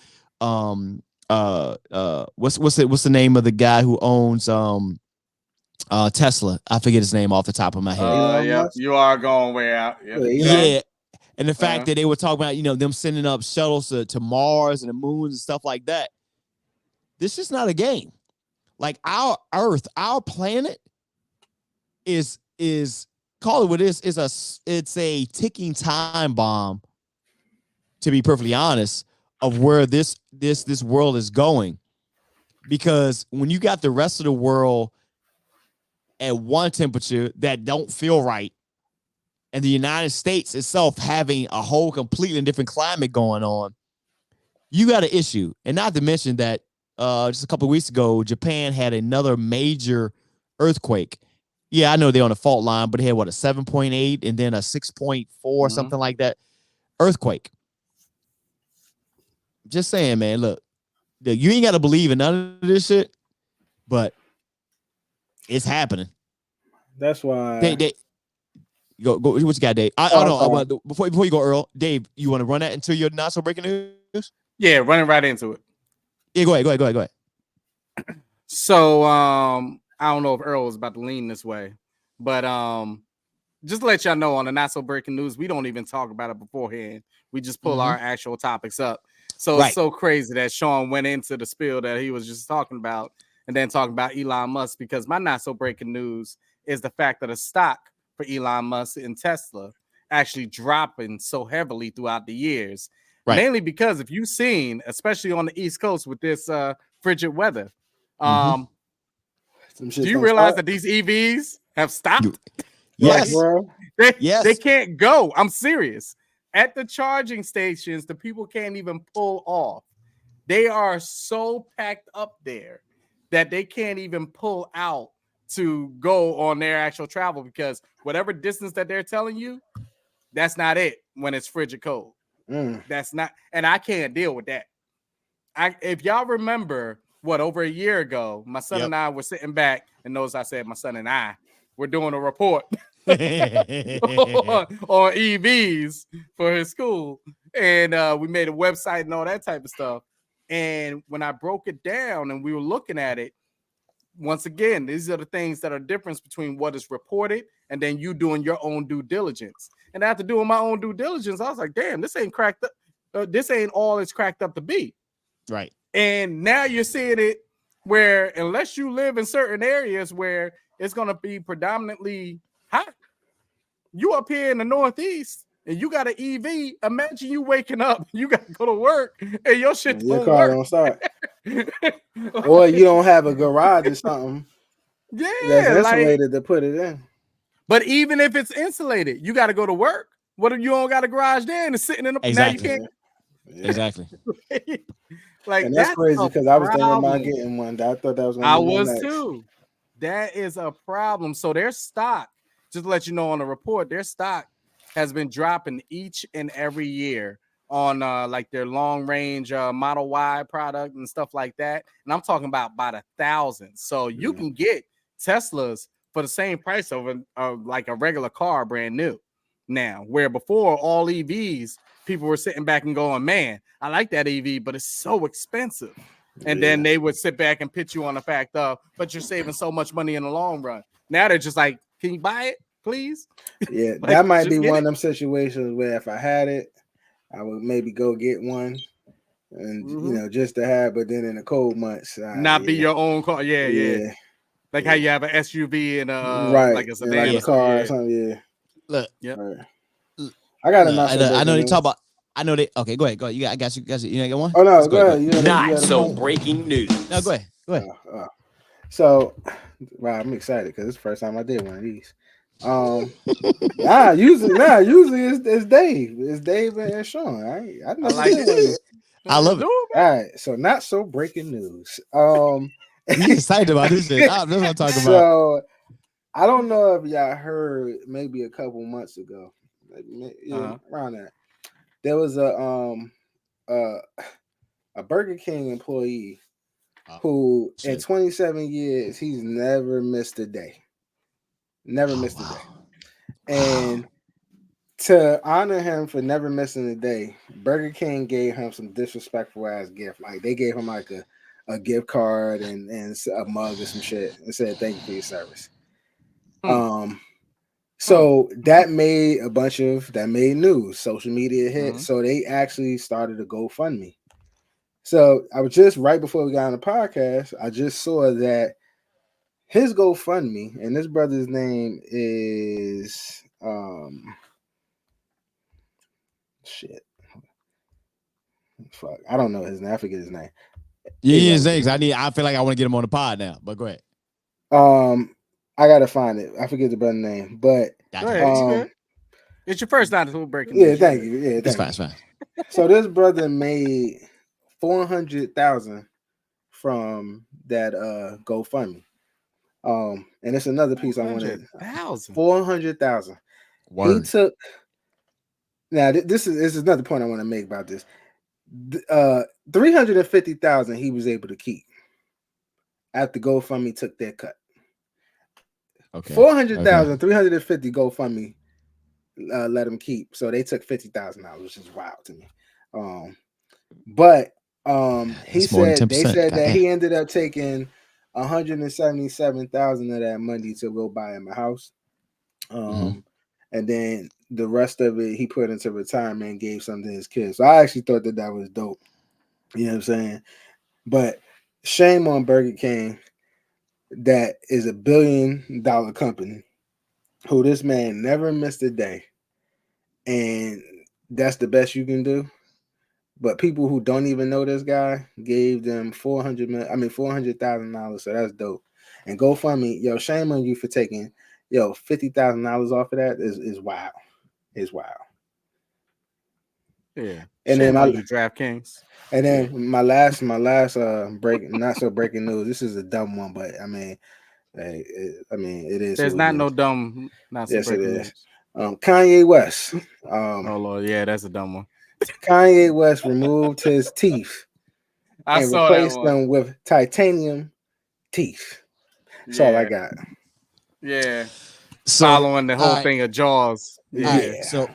what's the name of the guy who owns Tesla? I forget his name off the top of my head. Yeah, you are going way out. Yeah. And the fact that they were talking about, them sending up shuttles to Mars and the moons and stuff like that. This is not a game. Like our Earth, our planet is call it what it is. It's a ticking time bomb, to be perfectly honest, of where this world is going. Because when you got the rest of the world at one temperature that don't feel right, and the United States itself having a whole completely different climate going on, you got an issue. And not to mention that just a couple of weeks ago, Japan had another major earthquake. Yeah, I know they're on a fault line, but they had a 7.8 and then a 6.4, something like that, earthquake. Just saying, man, look, you ain't got to believe in none of this shit, but it's happening. That's why they go. What you got, Dave? I don't know. Before you go, Earl, Dave, you want to run that into your not so breaking news? Yeah, running right into it. Yeah, go ahead. So I don't know if Earl was about to lean this way, but just to let y'all know, on the not so breaking news, we don't even talk about it beforehand. We just pull our actual topics up. So It's so crazy that Sean went into the spiel that he was just talking about and then talking about Elon Musk, because my not so breaking news is the fact that the stock for Elon Musk and Tesla actually dropping so heavily throughout the years. Right. Mainly because if you've seen, especially on the East Coast with this frigid weather, do you realize that these EVs have stopped? Yes. They can't go. I'm serious. At the charging stations, the people can't even pull off. They are so packed up there that they can't even pull out to go on their actual travel, because whatever distance that they're telling you, that's not it when it's frigid cold. That's not, and I can't deal with that. If y'all remember, over a year ago, my son and I were sitting back, and notice I said my son and I were doing a report on EVs for his school, and we made a website and all that type of stuff. And when I broke it down and we were looking at it, once again, these are the things that are difference between what is reported and then you doing your own due diligence. And after doing my own due diligence, I was like, damn, this ain't cracked up. This ain't all it's cracked up to be. Right. And now you're seeing it where, unless you live in certain areas where it's going to be predominantly hot, you up here in the Northeast and you got an EV. Imagine you waking up, you got to go to work, and your shit your car don't start. Or you don't have a garage or something. Yeah, that's insulated to put it in. But even if it's insulated, you got to go to work. What if you don't got a garage there and it's sitting in the exactly. Now you can't. Yeah. Exactly. Like, and that's crazy because I was thinking about getting one. I thought that was going to be next. Too. That is a problem. So their stock, just to let you know on the report, their stock has been dropping each and every year on like their long range Model Y product and stuff like that. And I'm talking about by the thousands. So you can get Teslas for the same price of like a regular car brand new now, where before all EVs, people were sitting back and going, man, I like that EV, but it's so expensive. And then they would sit back and pitch you on the fact of, but you're saving so much money in the long run. Now they're just like, can you buy it, please? Yeah, like, that might be one of them situations where if I had it, I would maybe go get one and, just to have, but then in the cold months. Not be your own car. Yeah. Like how you have an SUV and like a sedan. Like a car or something, Look. Right. I got a I know they talk about. I know they. Okay, go ahead. I got you. You got one? Oh no, go ahead. Not so breaking news. No, go ahead. So, wow, I'm excited because it's the first time I did one of these. Usually it's Dave. It's Dave and Sean. I like it. I love it. All right, so not so breaking news. You excited about this shit? That's what I'm talking about. So, I don't know if y'all heard maybe a couple months ago, around that. There was a Burger King employee who in 27 years he's never missed a day. Never missed a day. And to honor him for never missing a day, Burger King gave him some disrespectful ass gift. Like they gave him like a gift card and a mug or some shit and said thank you for your service. So that made news. Social media hit. Mhm. So they actually started a GoFundMe. So I was just right before we got on the podcast, I just saw that his GoFundMe, and this brother's name is shit. Fuck. I don't know his name. I forget his name. Yeah, his names. I feel like I want to get him on the pod now, but go ahead. I gotta find it. I forget the brother's name, but Go ahead. It's your first time to breaking yeah, news. thank you. Yeah, It's fine. So this brother made $400,000 from that GoFundMe. And it's another piece I wanted. 400,000. He took. Now this is another point I want to make about this. 350,000 he was able to keep after GoFundMe took their cut. Okay. 400,000, 350 GoFundMe let him keep. So they took $50,000, which is wild to me. But they said that he ended up taking 177,000 of that money to go buy him a house. And then the rest of it he put into retirement and gave some to his kids. So I actually thought that was dope. You know what I'm saying? But shame on Burger King. That is a $1 billion company who this man never missed a day. And that's the best you can do. But people who don't even know this guy gave them $400,000. So that's dope. And GoFundMe, yo, shame on you for taking $50,000 off of that is wild. It's wild. Yeah. And then my DraftKings. And then my last not so breaking news. This is a dumb one, but I mean it is. There's not no dumb. Not so yes, breaking it is. News. Kanye West. Oh Lord, yeah, that's a dumb one. Kanye West removed his teeth and replaced them with titanium teeth. That's all I got. Yeah. So, following the whole thing of Jaws. Yeah. All right, so all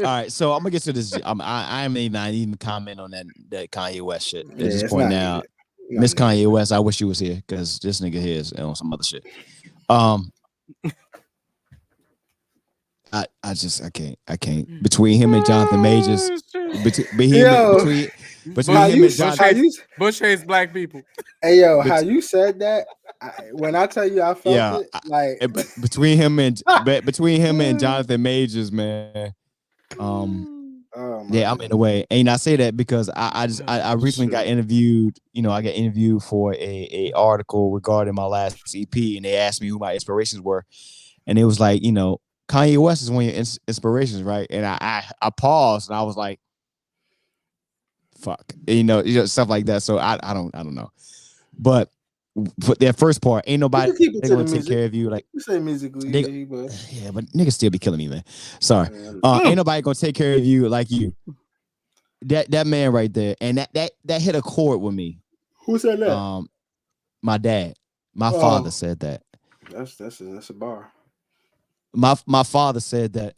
right. So I'm gonna get to this. I may not even comment on that Kanye West shit at this point now. Miss Kanye West, I wish you was here because this nigga here is on some other shit. I can't. Between him and Jonathan Majors, between him and Jonathan, Bush hates black people. Hey yo, how you said that? When I tell you I felt it, like between him and Jonathan Majors, man. I'm in the way. And I say that because I recently got interviewed. I got interviewed for a article regarding my last EP, and they asked me who my inspirations were, and it was like, Kanye West is one of your inspirations, right? And I paused and I was like, fuck, stuff like that. So I don't know, but for that first part, ain't nobody gonna take care of you. Like you say musically, yeah, but niggas still be killing me, man. Sorry, ain't nobody gonna take care of you like you. That man right there, and that hit a chord with me. Who said that? My dad, my father said that. That's a bar. My father said that.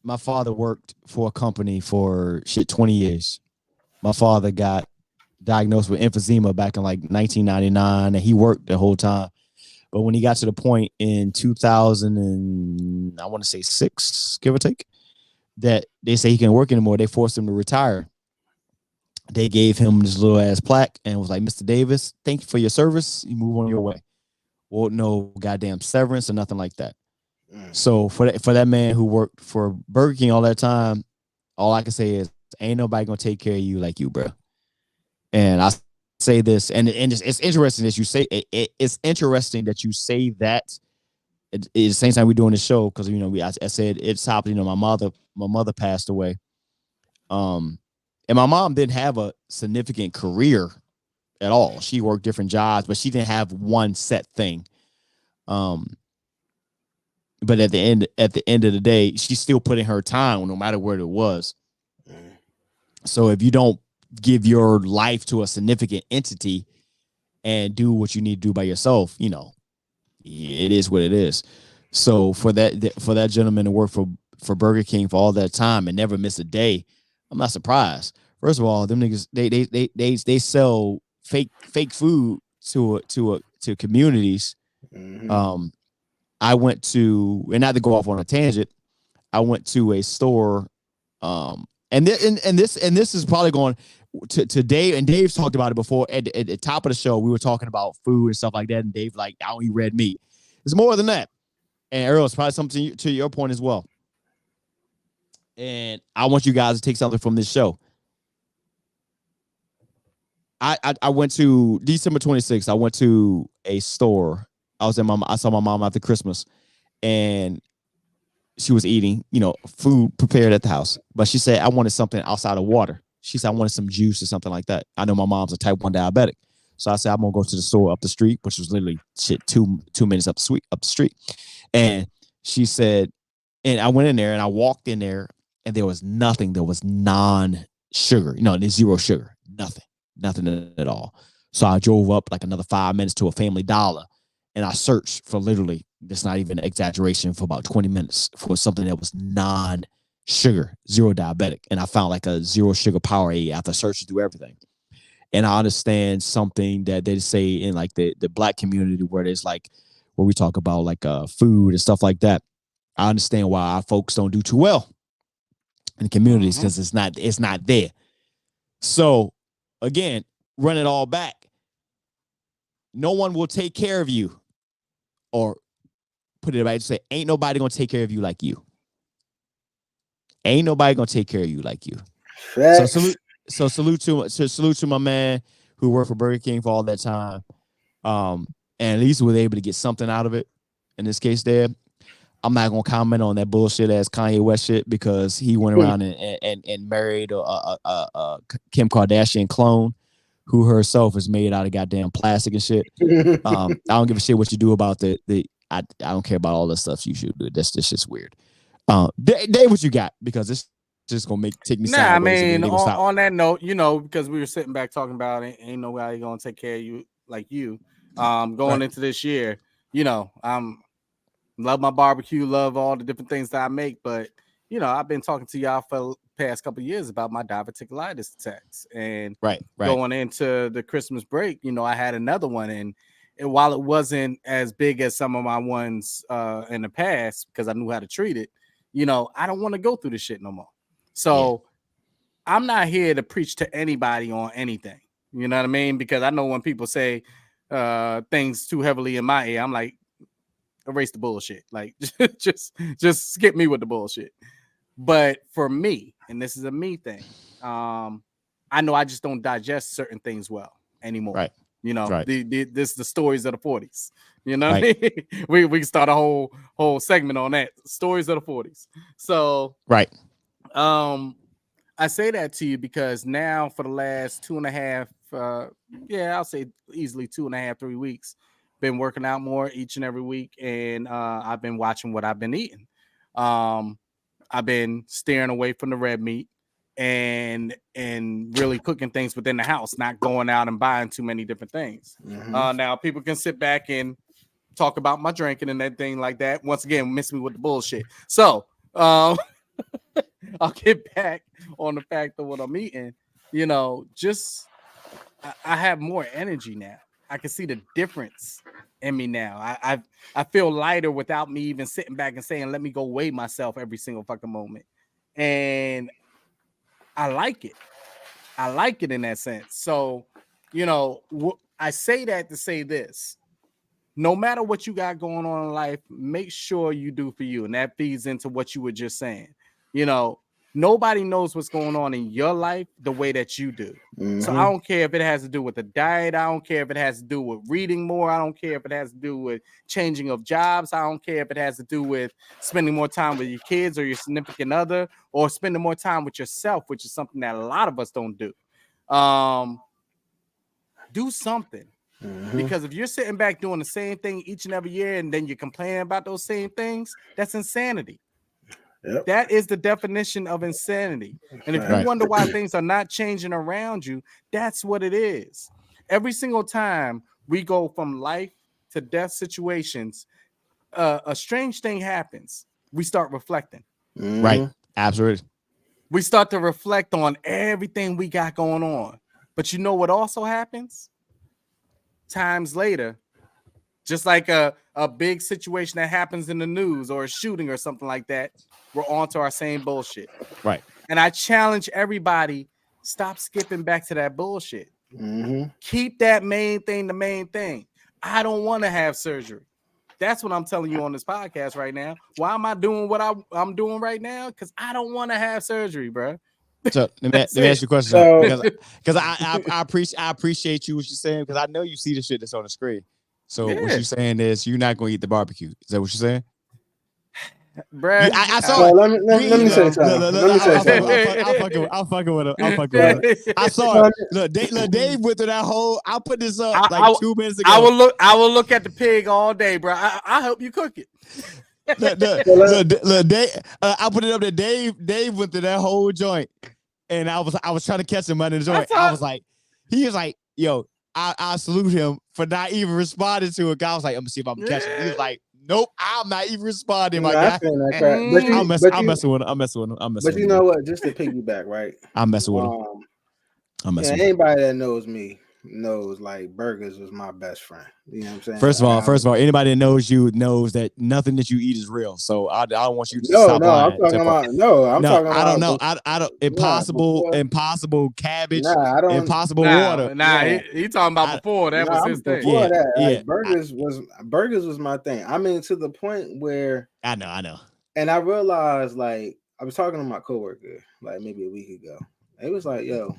My father worked for a company for 20 years. My father got diagnosed with emphysema back in like 1999, and he worked the whole time. But when he got to the point in 2000 and I want to say 6, give or take, that they say he can't work anymore, they forced him to retire. They gave him this little ass plaque and was like, Mr. Davis, thank you for your service. You move on your way. Well, no goddamn severance or nothing like that. So for that man who worked for Burger King all that time, all I can say is ain't nobody gonna take care of you like you, bro. And I say this, and it's interesting that you say it's interesting that you say that at the same time we're doing the show because I said it's happening. My mother passed away, and my mom didn't have a significant career at all. She worked different jobs, but she didn't have one set thing. But at the end of the day, she's still putting her time, no matter where it was. So if you don't give your life to a significant entity and do what you need to do by yourself, it is what it is. So for that gentleman to work for Burger King for all that time and never miss a day, I'm not surprised. First of all, them niggas they sell fake food to communities. Mm-hmm. I went to, and not to go off on a tangent, I went to a store, and this is probably going to Dave, and Dave's talked about it before. At the top of the show, we were talking about food and stuff like that, and Dave like, I don't eat red meat. It's more than that. And Earl, it's probably something to your point as well. And I want you guys to take something from this show. I went to December 26th. I went to a store. I saw my mom after Christmas, and she was eating, food prepared at the house. But she said, I wanted something outside of water. She said, I wanted some juice or something like that. I know my mom's a type 1 diabetic. So I said, I'm going to go to the store up the street, which was literally two minutes up the street. And she said, and I went in there and I walked in there and there was nothing. There was non-sugar, there's zero sugar, nothing at all. So I drove up like another 5 minutes to a Family Dollar and I searched for literally, it's not even an exaggeration, for about 20 minutes for something that was non-sugar, zero diabetic. And I found like a zero sugar Powerade after searching through everything. And I understand something that they say in like the Black community where there's like, where we talk about like food and stuff like that. I understand why our folks don't do too well in communities because it's not there. So again, run it all back. No one will take care of you, or put it right, say, ain't nobody gonna take care of you like you. Ain't nobody gonna take care of you like you. So salute to my man who worked for Burger King for all that time. And at least was able to get something out of it. In this case there, I'm not going to comment on that bullshit ass Kanye West shit because he went around and married a Kim Kardashian clone who herself is made out of goddamn plastic and shit. I don't give a shit what you do about I don't care about all the stuff you should do. This shit's weird. Dave, what you got? Because this just gonna take me sideways. I mean, on that note, because we were sitting back talking about it, ain't nobody gonna take care of you like you. Going into this year, I'm love my barbecue, love all the different things that I make, but I've been talking to y'all for the past couple of years about my diverticulitis attacks, and going into the Christmas break, I had another one, and while it wasn't as big as some of my ones in the past because I knew how to treat it, I don't want to go through this shit no more. So I'm not here to preach to anybody on anything. You know what I mean? Because I know when people say things too heavily in my ear, I'm like, erase the bullshit. Like, just skip me with the bullshit. But for me, and this is a me thing, I know I just don't digest certain things well anymore. Right. This the stories of the 40s. You know what I mean? We can start a whole segment on that. Stories of the 40s. So I say that to you because now for the last 2.5, I'll say easily 2.5, 3 weeks, been working out more each and every week, and I've been watching what I've been eating. I've been steering away from the red meat and really cooking things within the house, not going out and buying too many different things. Now people can sit back and talk about my drinking and everything like that. Once again, miss me with the bullshit. So I'll get back on the fact of what I'm eating. I have more energy now. I can see the difference in me now. I feel lighter without me even sitting back and saying, let me go weigh myself every single fucking moment. And I like it. I like it in that sense. So, I say that to say this. No matter what you got going on in life, make sure you do for you. And that feeds into what you were just saying. Nobody knows what's going on in your life the way that you do. So I don't care if it has to do with the diet. I don't care if it has to do with reading more. I don't care if it has to do with changing of jobs. I don't care if it has to do with spending more time with your kids or your significant other, or spending more time with yourself, which is something that a lot of us don't do. Do something. Because if you're sitting back doing the same thing each and every year and then you're complaining about those same things, that's insanity. Yep. That is the definition of insanity. And if you wonder why things are not changing around you, that's what it is. Every single time we go from life to death situations, a strange thing happens. We start reflecting. Right. Absolutely. We start to reflect on everything we got going on. But you know what also happens? Times later, Just like a big situation that happens in the news or a shooting or something like that, we're on to our same bullshit. Right. And I challenge everybody, stop skipping back to that bullshit. Mm-hmm. Keep that main thing the main thing. I don't want to have surgery. That's what I'm telling you on this podcast right now. Why am I doing what I'm doing right now? Because I don't want to have surgery, bro. So let me ask you a question, because I appreciate you what you're saying, because I know you see the shit that's on the screen. So what you're saying is you're not going to eat the barbecue. Is that what you're saying? Bruh, I saw it. Let me say something. I'm fucking with him. I saw it. Look, Dave went through that whole. I'll put this up 2 minutes ago. I will look at the pig all day, bro. I help you cook it. Look, Dave. I put it up there. Dave went through that whole joint, and I was trying to catch him under the joint. I was like, he was like, yo, I salute him for not even responding to it. I was like, I'm gonna see if I can catch him. He was like, nope, I'm not even responding, my guy. I'm messing with him. But you know what? Just to piggyback, right? I'm messing with him. Anybody that knows me knows like burgers was my best friend. You know what I'm saying? First of all, anybody that knows you knows that nothing that you eat is real. So I don't want you to stop lying. I'm talking about. I don't know. I don't. Impossible cabbage. Impossible water. He talking about before. That was his thing. Before that, like, burgers was my thing. I mean, to the point where I know. And I realized, like, I was talking to my coworker like maybe a week ago. It was like, yo,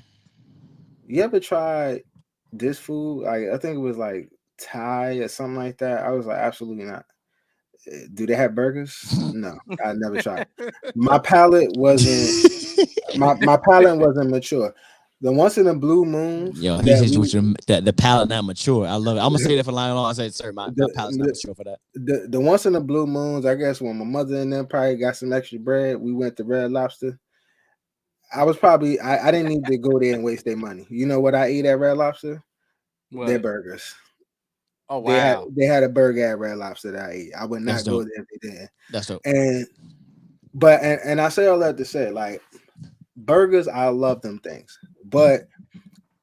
you ever tried this food? Like, I think it was like Thai or something like that. I was like, absolutely not. Do they have burgers? No, I never tried. My palate wasn't wasn't mature. The once in a blue moon. Yo, he says the palate not mature. I love it. I'm gonna say that for lying on. I said, sir, my palate's not mature for that. The once in a blue moons, I guess when my mother and them probably got some extra bread, we went to Red Lobster. I didn't need to go there and waste their money. You know what I eat at Red Lobster? What? Their burgers. Oh wow! They had a burger at Red Lobster that I eat. I would not go there if they didn't. That's dope. And I say all that to say, like, burgers, I love them things, but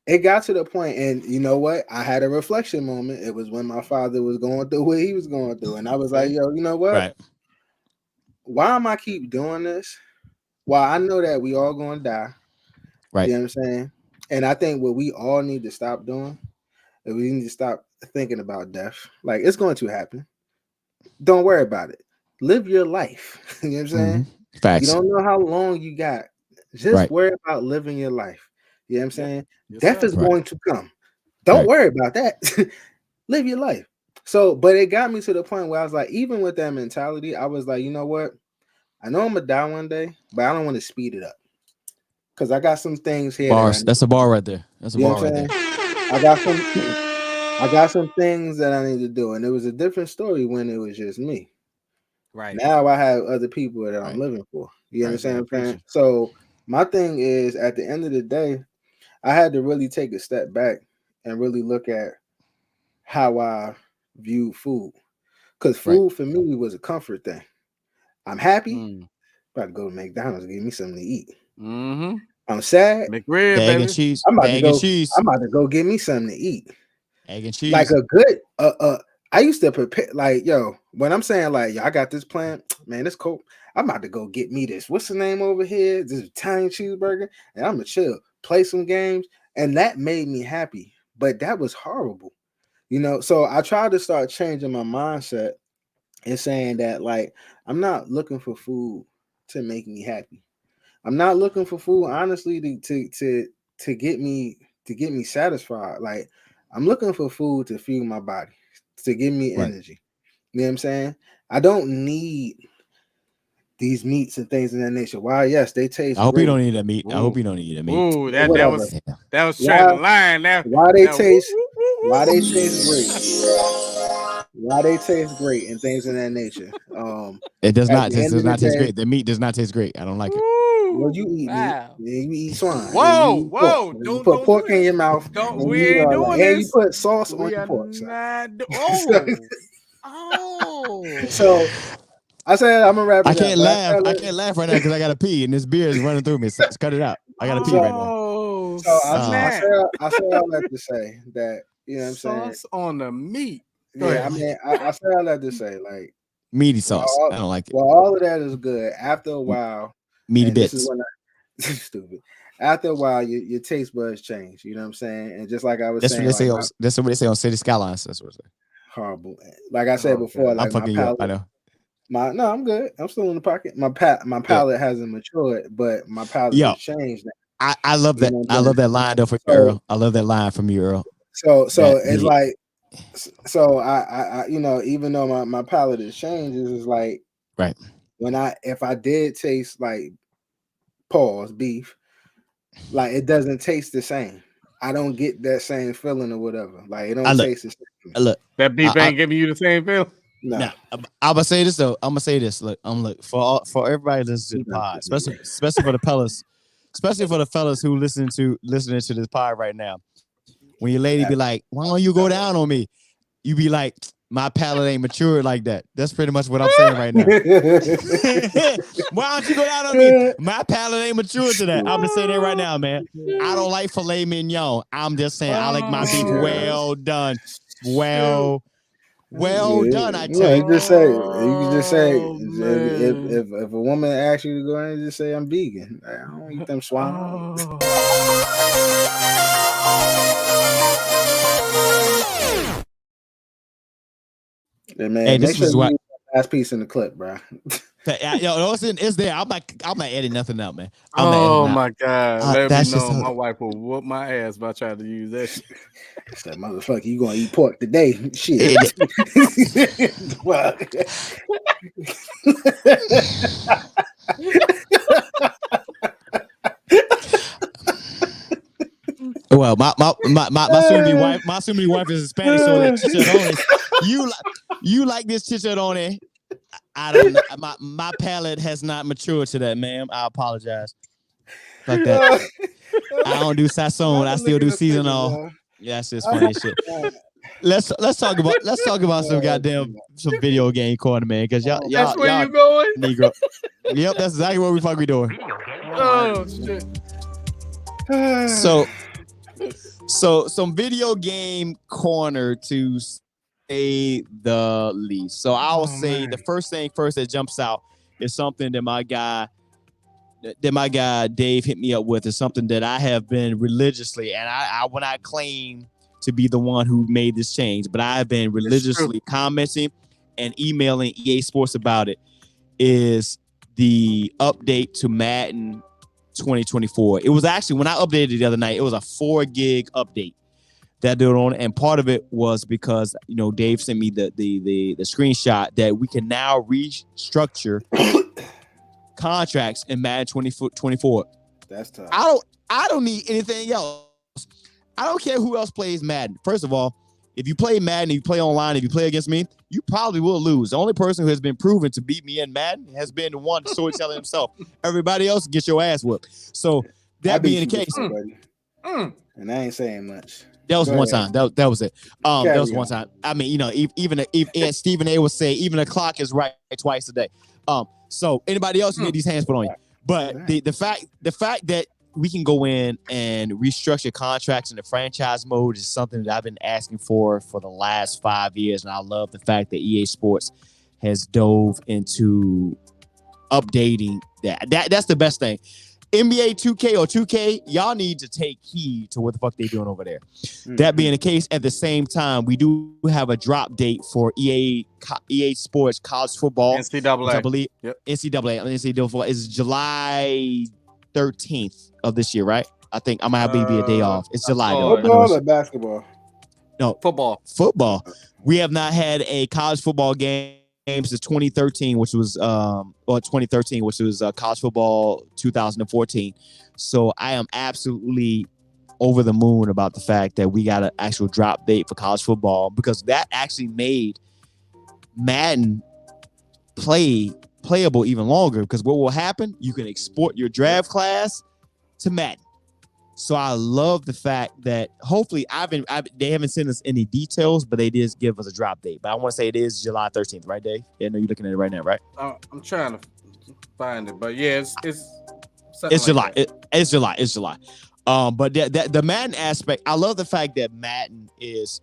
it got to the point, and you know what? I had a reflection moment. It was when my father was going through what he was going through, and I was like, yo, you know what? Right. Why am I keep doing this? Well, I know that we all going to die. Right. You know what I'm saying? And I think what we all need to stop doing is we need to stop thinking about death. Like, it's going to happen. Don't worry about it. Live your life. You know what I'm saying? Mm-hmm. Facts. You don't know how long you got. Just worry about living your life. You know what I'm saying? Yes, death is going to come. Don't worry about that. Live your life. So, but it got me to the point where I was like, even with that mentality, I was like, you know what? I know I'm gonna die one day, but I don't want to speed it up because I got some things here. That's a bar right there. That's a bar right there. I got some things that I need to do, and it was a different story when it was just me. Right now, I have other people that I'm living for. You understand what I'm saying? So my thing is, at the end of the day, I had to really take a step back and really look at how I view food, because food for me was a comfort thing. I'm happy. About to go to McDonald's and give me something to eat. Mm-hmm. I'm sad. McRib, egg and cheese. I'm about to go get me something to eat. Egg and cheese. Like a good I used to prepare, like, yo, when I'm saying like, yo, I got this plan, man, it's cool. I'm about to go get me this. What's the name over here? This Italian cheeseburger, and I'm gonna chill, play some games, and that made me happy. But that was horrible, you know. So I tried to start changing my mindset and saying that, like, I'm not looking for food to make me happy. I'm not looking for food, honestly, to get me satisfied. Like, I'm looking for food to fuel my body, to give me energy. You know what I'm saying? I don't need these meats and things of that nature. Why? Yes, they taste. I hope great. you don't eat that meat. I hope you don't eat that meat. Ooh, that was trying to line now. Why they taste great. Why they taste great and things of that nature. It does not taste great. The meat does not taste great. I don't like it. Well, you eat meat. You eat swine. Whoa! You put pork in your mouth. We ain't doing this. And you put sauce on your pork. So I said I'm gonna wrap it up. I can't laugh right now because I gotta pee and this beer is running through me. So let's cut it out. I gotta pee right now. So I say all that to say that, you know what I'm saying? Sauce on the meat. I mean, I say all that to say, like, meaty sauce. I don't like it. Well, all of that is good. After a while, meaty bits. This is when stupid. After a while, your taste buds change. You know what I'm saying? And just like I was saying, that's what they say on City Skylines. That's what they say. Horrible. Like I said before, like I'm fucking you up. I know. No, I'm good. I'm still in the pocket. My palate hasn't matured, but my palate has changed now. I love that. I love that line though from Earl. I love that line from you, Earl. So it's like, so I you know, even though my palate has changed, it's like right when if I did taste like beef, like it doesn't taste the same. I don't get that same feeling or whatever. Like it don't taste the same. Look, that beef ain't giving you the same feeling. No. Nah, I'm gonna say this though. I'm gonna say this. Look, for everybody listening to the pod, especially for the fellas, especially for the fellas who listening to this pod right now. When your lady be like, "Why don't you go down on me?" You be like, "My palate ain't matured like that." That's pretty much what I'm saying right now. Why don't you go down on me? My palate ain't matured to that. I'm gonna say that right now, man. I don't like filet mignon. I'm just saying I like my beef well done. Well done, I tell you. You can just say if a woman asks you to go in, just say I'm vegan. I don't eat them swine. Yeah, man, hey, make sure you use that last piece in the clip, bro. Yo, it's there. I'm not editing nothing out, man. Oh my God! Let me know my wife will whoop my ass by trying to use that shit. That motherfucker, you gonna eat pork today? Shit. Well, well, my soon to be wife is Hispanic, so that chicharrones. You like this chicharrone? I don't know. My palate has not matured to that, ma'am. I apologize. Like that. I don't do sazon. I still do seasonal. Yeah, that's just funny shit. Let's talk about some video game corner, man. Because y'all that's where you going, Negro. Yep, that's exactly what we doing. Oh shit. So some video game corner to say the least. So I will say the first thing that jumps out is something that my guy Dave hit me up with, is something that I have been religiously, and I when I claim to be the one who made this change, but I have been religiously commenting and emailing EA Sports about it, is the update to Madden 2024. It was actually, when I updated it the other night, it was a 4 gig update that they're on, and part of it was because, you know, Dave sent me the screenshot that we can now restructure contracts in Madden 2024. That's tough. I don't need anything else. I don't care who else plays Madden. First of all, if you play Madden, if you play online, if you play against me, you probably will lose. The only person who has been proven to beat me in Madden has been the one storytelling himself. Everybody else gets your ass whooped. So that being the case, and I ain't saying much. That was one time. That was it. That was one time. I mean, you know, even if Stephen A would say, even the clock is right twice a day. So anybody else, you need these hands put on you. But the fact that we can go in and restructure contracts in the franchise mode is something that I've been asking for the last 5 years, and I love the fact that EA Sports has dove into updating that. That's the best thing. NBA 2K or 2K, y'all need to take heed to what the fuck they doing over there. Mm-hmm. That being the case, at the same time, we do have a drop date for EA Sports college football. NCAA. I believe NCAA is July 13th of this year, right? I think I'm gonna have maybe a day off. It's July. Football or basketball? No, football. We have not had a college football game since 2013, which was college football 2014. So I am absolutely over the moon about the fact that we got an actual drop date for college football, because that actually made Madden playable even longer, because what will happen, you can export your draft class to Madden. So I love the fact that hopefully they haven't sent us any details, but they did give us a drop date. But I want to say it is July 13th, right, Dave? Yeah, no, you're looking at it right now, right? I'm trying to find it, but yeah, it's July. It's July. But the Madden aspect, I love the fact that Madden is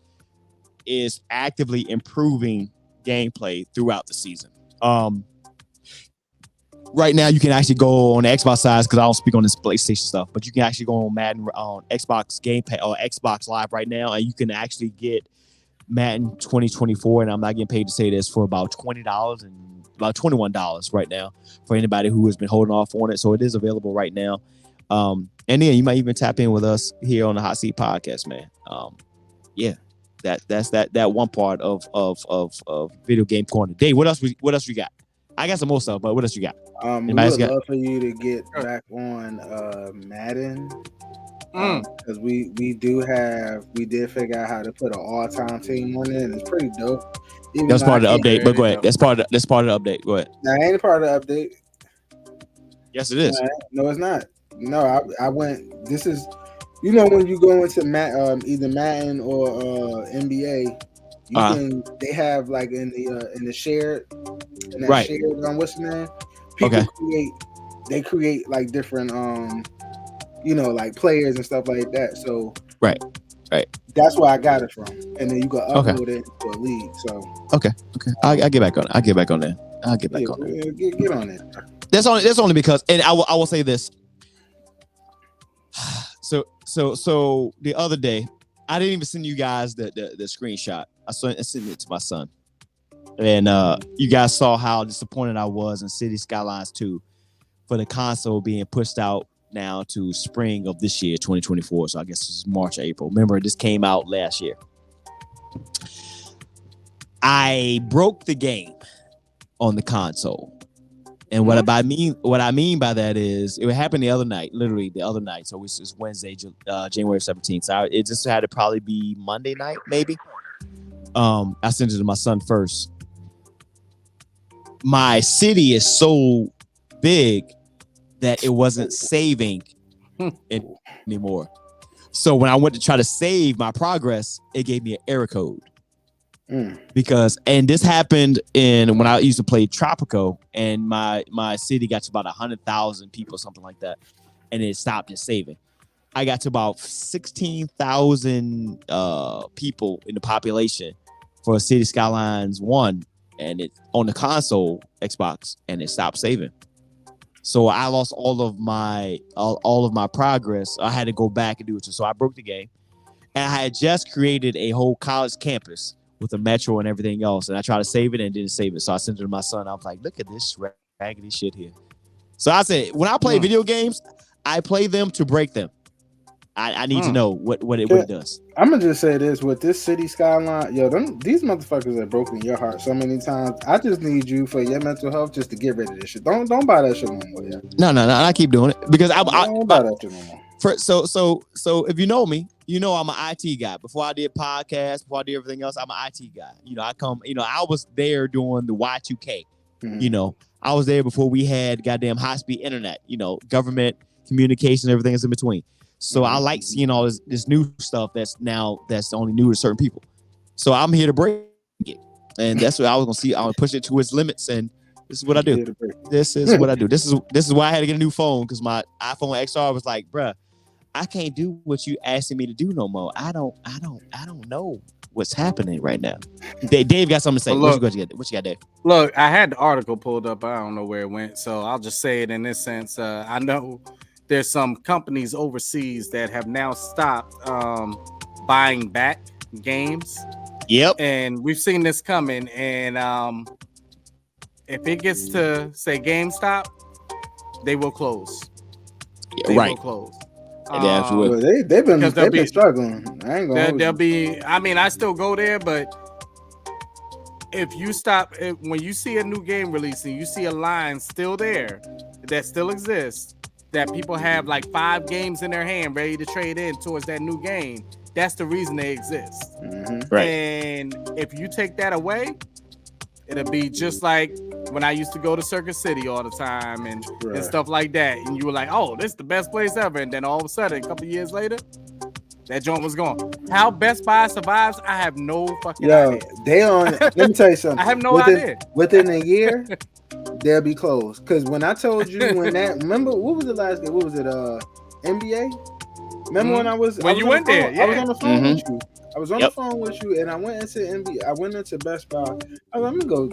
is actively improving gameplay throughout the season. Right now, you can actually go on the Xbox side because I don't speak on this PlayStation stuff, but you can actually go on Madden on Xbox Game Pass or Xbox Live right now, and you can actually get Madden 2024, and I'm not getting paid to say this, for about $20 and about $21 right now for anybody who has been holding off on it. So it is available right now. And then you might even tap in with us here on the Hot Seat Podcast, man. Yeah, that's that one part of video game corner. Dave, what else we got? I got some more stuff, but what else you got? We would love for you to get back on Madden. Because we did figure out how to put an all-time team on it, and it's pretty dope. That's part of the update, but go ahead. That's part of the update. Go ahead. That ain't part of the update. Yes, it is. No, it's not. No, I went. This is, when you go into either Madden or NBA, you can. They have like in the shared, right? Shared, what's the name? People create like different like players and stuff like that. So right. That's where I got it from, and then you can upload it to a league. So okay. I'll get back on it. I'll get back on there. Get on it. That's only because, and I will say this. So the other day, I didn't even send you guys the screenshot. I sent it to my son, and you guys saw how disappointed I was in City Skylines 2 for the console being pushed out now to spring of this year, 2024. So I guess it's March, April. Remember, this came out last year. I broke the game on the console. And what I mean by that is it happened literally the other night. So it's Wednesday, January 17th. So it just had to probably be Monday night, maybe. I sent it to my son first. My city is so big that it wasn't saving anymore. So when I went to try to save my progress, it gave me an error code. Because this happened when I used to play Tropico, and my city got to about 100,000 people, something like that, and it stopped just saving. I got to about 16,000 people in the population for City Skylines 1, and it on the console Xbox, and it stopped saving. So I lost all of my progress. I had to go back and do it. So I broke the game, and I had just created a whole college campus with a metro and everything else, and I tried to save it and didn't save it. So I sent it to my son. I was like, "Look at this raggedy shit here." So I said, when I play video games, I play them to break them. I need to know what it does. I'm gonna just say this with this City Skyline, these motherfuckers have broken your heart so many times. I just need you for your mental health just to get rid of this shit. Don't buy that shit no more. Yeah. No. I keep doing it because I don't buy that shit no more. So if you know me, I'm an IT guy. Before I did podcasts, before I did everything else, I'm an IT guy. I was there during the Y2K. I was there before we had goddamn high-speed internet. Government communication, everything is in between. So I like seeing all this new stuff that's only new to certain people. So I'm here to break it, and that's what I was gonna see. I would push it to its limits, and this is what I do. This is what I do. This is why I had to get a new phone, because my iPhone XR was like, bruh, I can't do what you asking me to do no more. I don't know what's happening right now. Dave got something to say. What you got, Dave? Look, I had the article pulled up. I don't know where it went, so I'll just say it in this sense. I know there's some companies overseas that have now stopped buying back games. Yep. And we've seen this coming. And if it gets to say GameStop, they will close. They will close. They've been struggling. I ain't gonna. They'll be. I mean, I still go there, but if you stop when you see a new game releasing, you see a line still there that still exists, that people have like 5 games in their hand ready to trade in towards that new game. That's the reason they exist. Right. And if you take that away, it'll be just like when I used to go to Circuit City all the time and stuff like that. And you were like, oh, this is the best place ever. And then all of a sudden, a couple years later, that joint was gone. How Best Buy survives, I have no fucking idea. Let me tell you something. I have no idea. Within a year, they'll be closed. Because when I told you remember, what was the last game? What was it? NBA? Remember when I was you went there? I was on the phone with you. I was on the phone with you, and I went into NBA. I went into Best Buy. I was like, let me go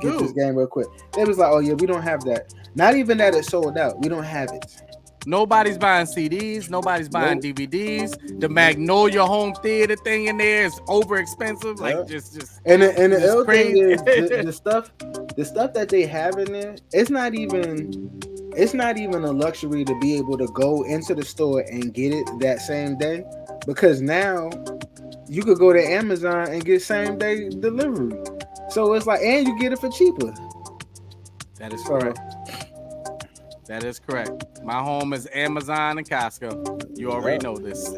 get this game real quick. They was like, oh yeah, we don't have that. Not even that it's sold out. We don't have it. Nobody's buying CDs. Nobody's buying DVDs. The Magnolia home theater thing in there is over expensive. Like just and the other thing is the stuff that they have in there. It's not even a luxury to be able to go into the store and get it that same day, because now you could go to Amazon and get same day delivery. So it's like, and you get it for cheaper. That is correct. That is correct. My home is Amazon and Costco. You already know this.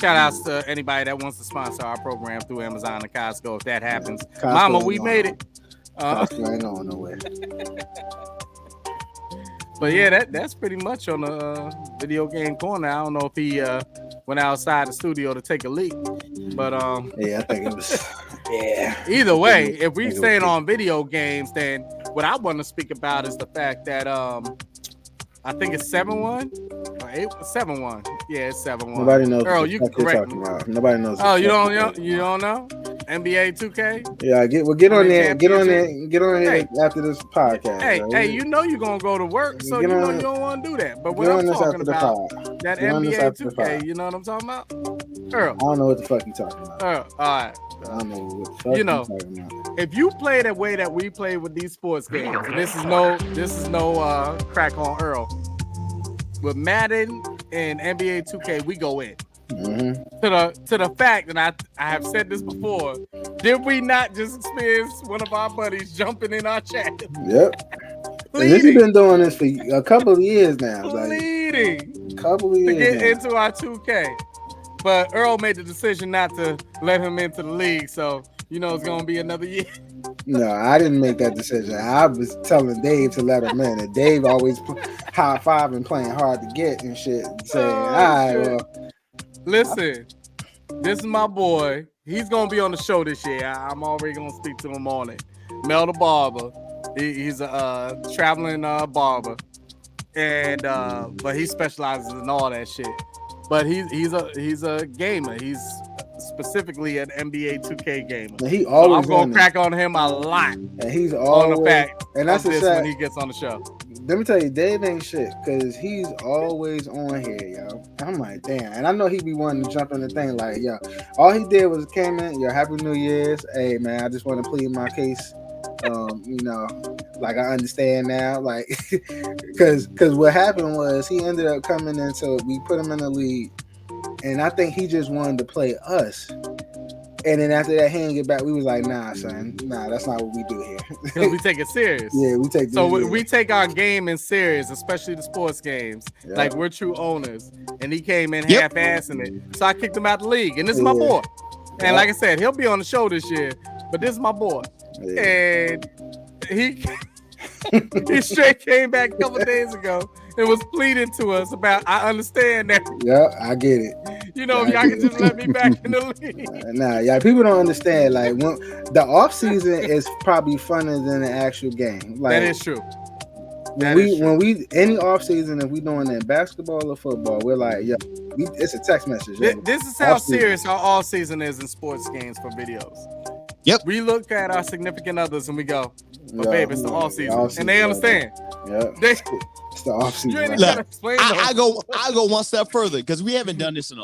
Shout outs to anybody that wants to sponsor our program through Amazon and Costco if that happens. Costco, Mama, we made it. Costco ain't going nowhere. But yeah, that's pretty much on the video game corner. I don't know if he went outside the studio to take a leak, but yeah, I think it was. Yeah. Either way, if we staying on video games, then what I want to speak about is the fact that I think it's 7-1 or 7-1. Yeah, it's 7-1. Nobody knows. Earl, you can correct me. Nobody knows. Oh, you don't know? NBA 2K? Yeah, get on there after this podcast. Hey, you know you're gonna go to work, so you know you don't want to do that. But what I'm talking about, that NBA 2K, you know what I'm talking about? Earl. I don't know what the fuck you talking about. Earl, all right. I don't know what the fuck you talking about. If you play the way that we play with these sports games, and this is no crack on Earl. With Madden and NBA 2K, we go in. Mm-hmm. To the fact that I have said this before, did we not just experience one of our buddies jumping in our chat? Yep. And this has been doing this for a couple of years now. Bleeding. Couple of years to get into our 2K. But Earl made the decision not to let him into the league, so you know it's gonna be another year. No, I didn't make that decision. I was telling Dave to let him in, and Dave always high five and playing hard to get and shit, saying, "All right, well." Listen, this is my boy. He's gonna be on the show this year. I'm already gonna speak to him on it. Mel the barber. He's a traveling barber, and but he specializes in all that shit. But he's a gamer. He's specifically an NBA 2K gamer. And he always I'm gonna crack on him a lot. And he's always on the fact. And that's this when he gets on the show. Let me tell you, Dave ain't shit because he's always on here, yo. I'm like, damn. And I know he be wanting to jump in the thing like, yo. All he did was came in, yo, Happy New Year's. Hey, man, I just want to plead my case. You know, like I understand now, like, because what happened was he ended up coming in, so we put him in the league, and I think he just wanted to play us. And then after that, he didn't get back. We was like, nah, son, that's not what we do here. Because we take it serious. Yeah, we take. So we take our game in serious, especially the sports games. Yep. Like we're true owners. And he came in half-assing it, so I kicked him out the league. And this is my boy. And like I said, he'll be on the show this year. But this is my boy. Yeah. And he straight came back a couple days ago and was pleading to us about, I understand that. Yeah, I get it. You know, y'all can just let me back in the league. Nah, yeah, people don't understand. Like, when the off season is probably funner than the actual game. Like, that is true. When we any off season, if we doing it in basketball or football, we're like, yeah, it's a text message. This is how serious our all season is in sports games for videos. Yep. We look at our significant others and we go, but babe, it's the all season. And they understand. Yeah. It's the off season. I go one step further because we haven't done this in a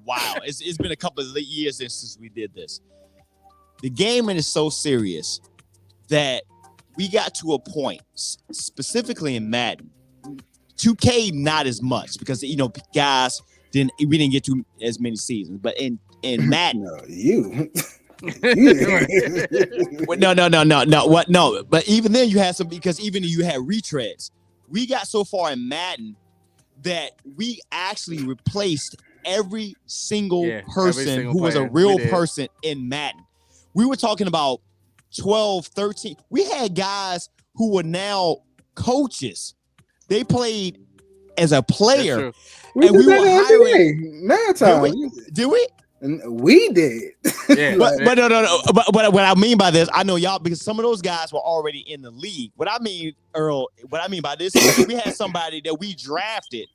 while. It's been a couple of years since we did this. The gaming is so serious that we got to a point, specifically in Madden, 2K not as much because guys we didn't get to as many seasons, but in Madden, no, you. No. But even then, you had some because even you had retreads. We got so far in Madden that we actually replaced every single person who was a real person in Madden. We were talking about 12, 13. We had guys who were now coaches. They played as a player, and we were hiring. Did we? We did. Yeah, but no. But what I mean by this, I know y'all because some of those guys were already in the league. What I mean, Earl, by this is we had somebody that we drafted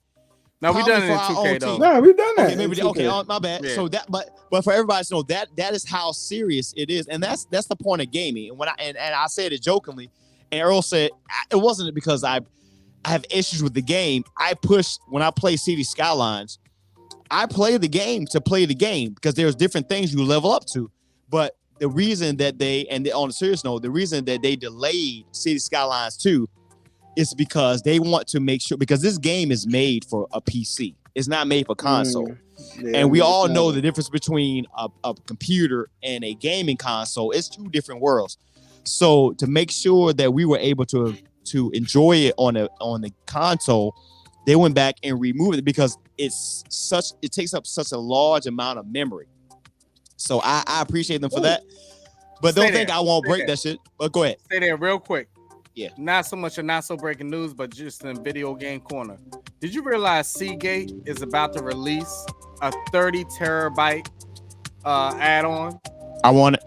No, we done it in for our 2K own though. team. No, we've done that. Okay, maybe my bad. Yeah. So that, but for everybody to know that is how serious it is, and that's the point of gaming. And when I said it jokingly, and Earl said it wasn't because I have issues with the game. I push when I play City Skylines. I play the game to play the game because there's different things you level up to. But the reason that on a serious note, the reason that they delayed City Skylines 2 is because they want to make sure, because this game is made for a PC. It's not made for console. Yeah, and we all know the difference between a computer and a gaming console. It's two different worlds. So to make sure that we were able to enjoy it on the console, they went back and removed it because it takes up such a large amount of memory. So I appreciate them for that. But don't think I won't break that shit. But go ahead. Stay there real quick. Yeah. Not so much a not so breaking news, but just in video game corner. Did you realize Seagate is about to release a 30 terabyte add-on? I want it.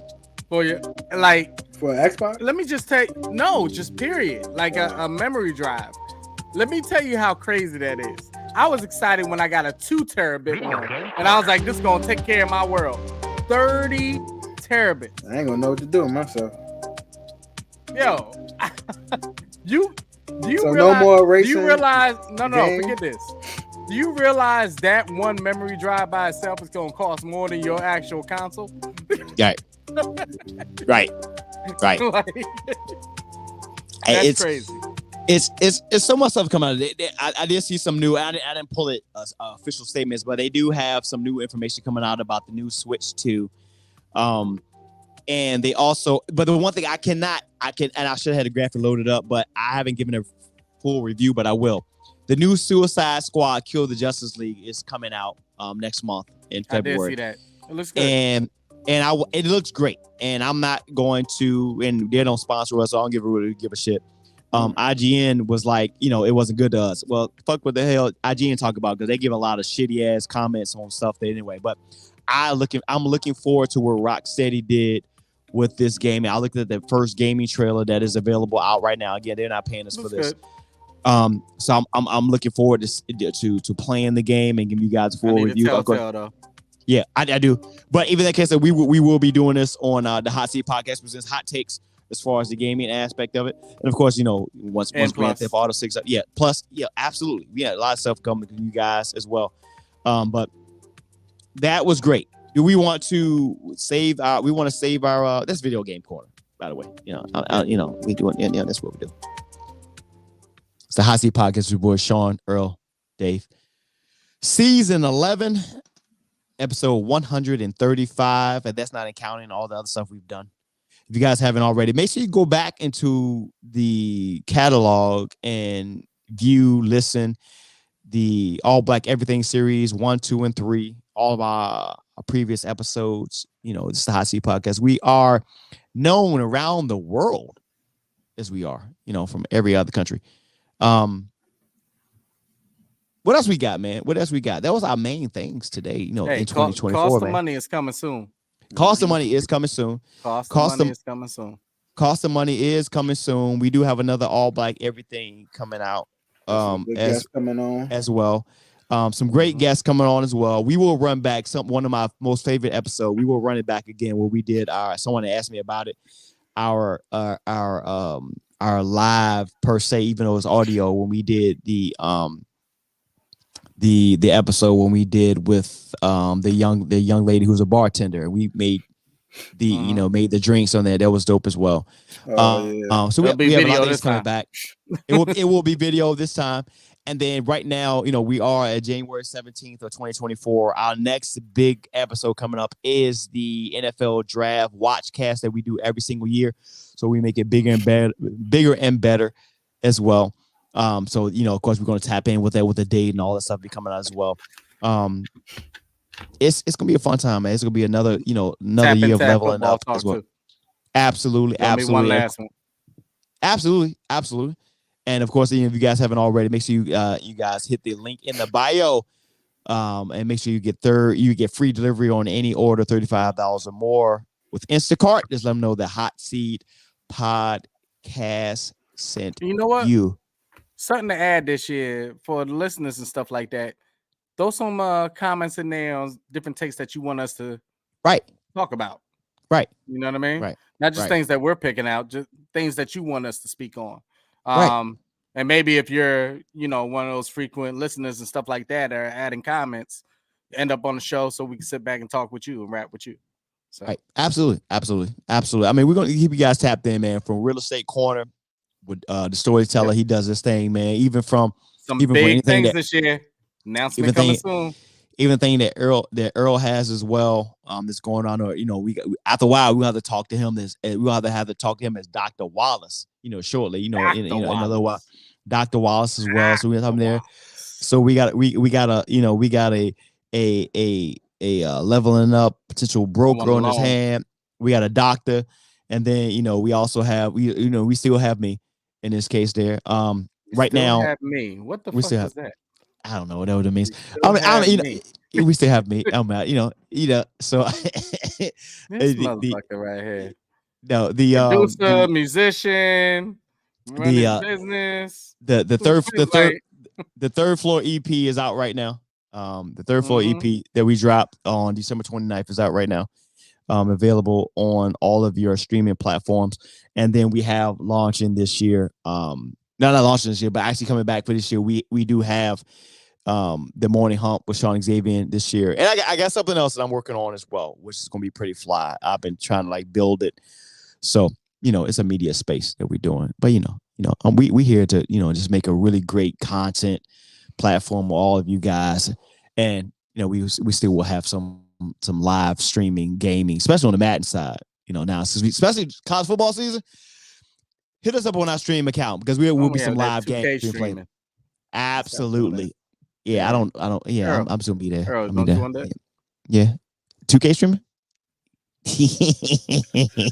For you, like for Xbox? Let me just just period. Like a memory drive. Let me tell you how crazy that is. I was excited when I got a 2 terabit one, and I was like, this is gonna take care of my world. 30 terabits. I ain't gonna know what to do with myself. Yo, do you so realize, no more racing? Do you realize? No, game? forget this. Do you realize that one memory drive by itself is gonna cost more than your actual console? Right. Right. Like, that's crazy. It's so much stuff coming out. I did see some new. I didn't pull it official statements, but they do have some new information coming out about the new Switch 2. And they also, but the one thing I can, and I should have had a graphic loaded up, but I haven't given a full review, but I will. The new Suicide Squad Kill the Justice League is coming out next month in February. I did see that. It looks good. And it looks great. And I'm not going to, and they don't sponsor us, so I don't give a shit. IGN was like, it wasn't good to us. Well, fuck what the hell IGN talk about, because they give a lot of shitty ass comments on stuff anyway. But I'm looking forward to what Rocksteady did with this game. I looked at the first gaming trailer that is available out right now. Again, they're not paying us for this. So I'm looking forward to playing the game and giving you guys a full review. Yeah, I do. But even in that case, we will be doing this on the Hot Seat Podcast presents Hot Takes as far as the gaming aspect of it. And of course, once Grand Theft Auto 6 up, absolutely. We had a lot of stuff coming to you guys as well. But that was great. Do we want to save our this video game corner, by the way. We do it, that's what we do. It's the Hot Seat Podcast with your boys Sean, Earl, Dave. Season 11, episode 135, and that's not counting all the other stuff we've done. If you guys haven't already, make sure you go back into the catalog and view, listen, the All Black Everything series 1, 2, and 3, all of our previous episodes. This is the Hot Seat Podcast. We are known around the world as we are, from every other country. What else we got, man? What else we got? That was our main things today, in 2024. Cost of money is coming soon. Cost of money is coming soon. Cost of money is coming soon. Cost of money is coming soon. We do have another All Black Everything coming out coming on as well. Some great guests coming on as well. We will run back one of my most favorite episodes. We will run it back again where we did someone asked me about it. Our live per se, even though it's audio, when we did the episode when we did with the young lady who's a bartender. We made made the drinks on there. That was dope as well. So we have a lot of things coming back. It will be video this time. And then right now, we are at January 17th of 2024. Our next big episode coming up is the NFL Draft Watchcast that we do every single year. So we make it bigger and better as well. So, of course, we're going to tap in with that with the date and all that stuff be coming out as well. It's going to be a fun time, man. It's going to be another year of leveling up as well. Too. Absolutely. One last one. Absolutely. And of course, if you guys haven't already, make sure you guys hit the link in the bio, and make sure you get free delivery on any order $35 or more with Instacart. Just let them know the Hot Seat Podcast sent you. You. Something to add this year for the listeners and stuff like that. throw some comments in there on different takes that you want us to talk about. Right. You know what I mean? Right. Not just things that we're picking out, just things that you want us to speak on. And maybe if you're, one of those frequent listeners and stuff like that, or adding comments, end up on the show so we can sit back and talk with you and rap with you. So. Right. Absolutely. I mean, we're going to keep you guys tapped in, man, from Real Estate Corner with the storyteller. He does this thing, man, even big things this year. Announcement coming soon. Even thing that Earl has as well, that's going on, or we after a while we'll have to talk to him we'll have to talk to him as Dr. Wallace, shortly, in a little while. Dr. Wallace as well. So we have him there. So we got a leveling up potential broker on his hand. We got a doctor, and then we also have we still have me in this case there. Right now, have me. What the fuck is that? I don't know what that means. We still have me. I'm out. So this motherfucker right here. No, the producer, musician, running business. The third floor EP is out right now. The third floor EP that we dropped on December 29th is out right now. Available on all of your streaming platforms. And then we have launching this year. Not launching this year, but actually coming back for this year. We do have the Morning Hump with Sean Xavier this year. And I got something else that I'm working on as well, which is going to be pretty fly. I've been trying to build it. So, it's a media space that we're doing. But, we here to, just make a really great content platform with all of you guys. And, we still will have some live streaming gaming, especially on the Madden side, now, especially college football season. Hit us up on our stream account because will be some live games streaming. Absolutely. Yeah, I don't. Yeah, I'm just gonna be there. Earl, don't you want that? Yeah, 2K streaming.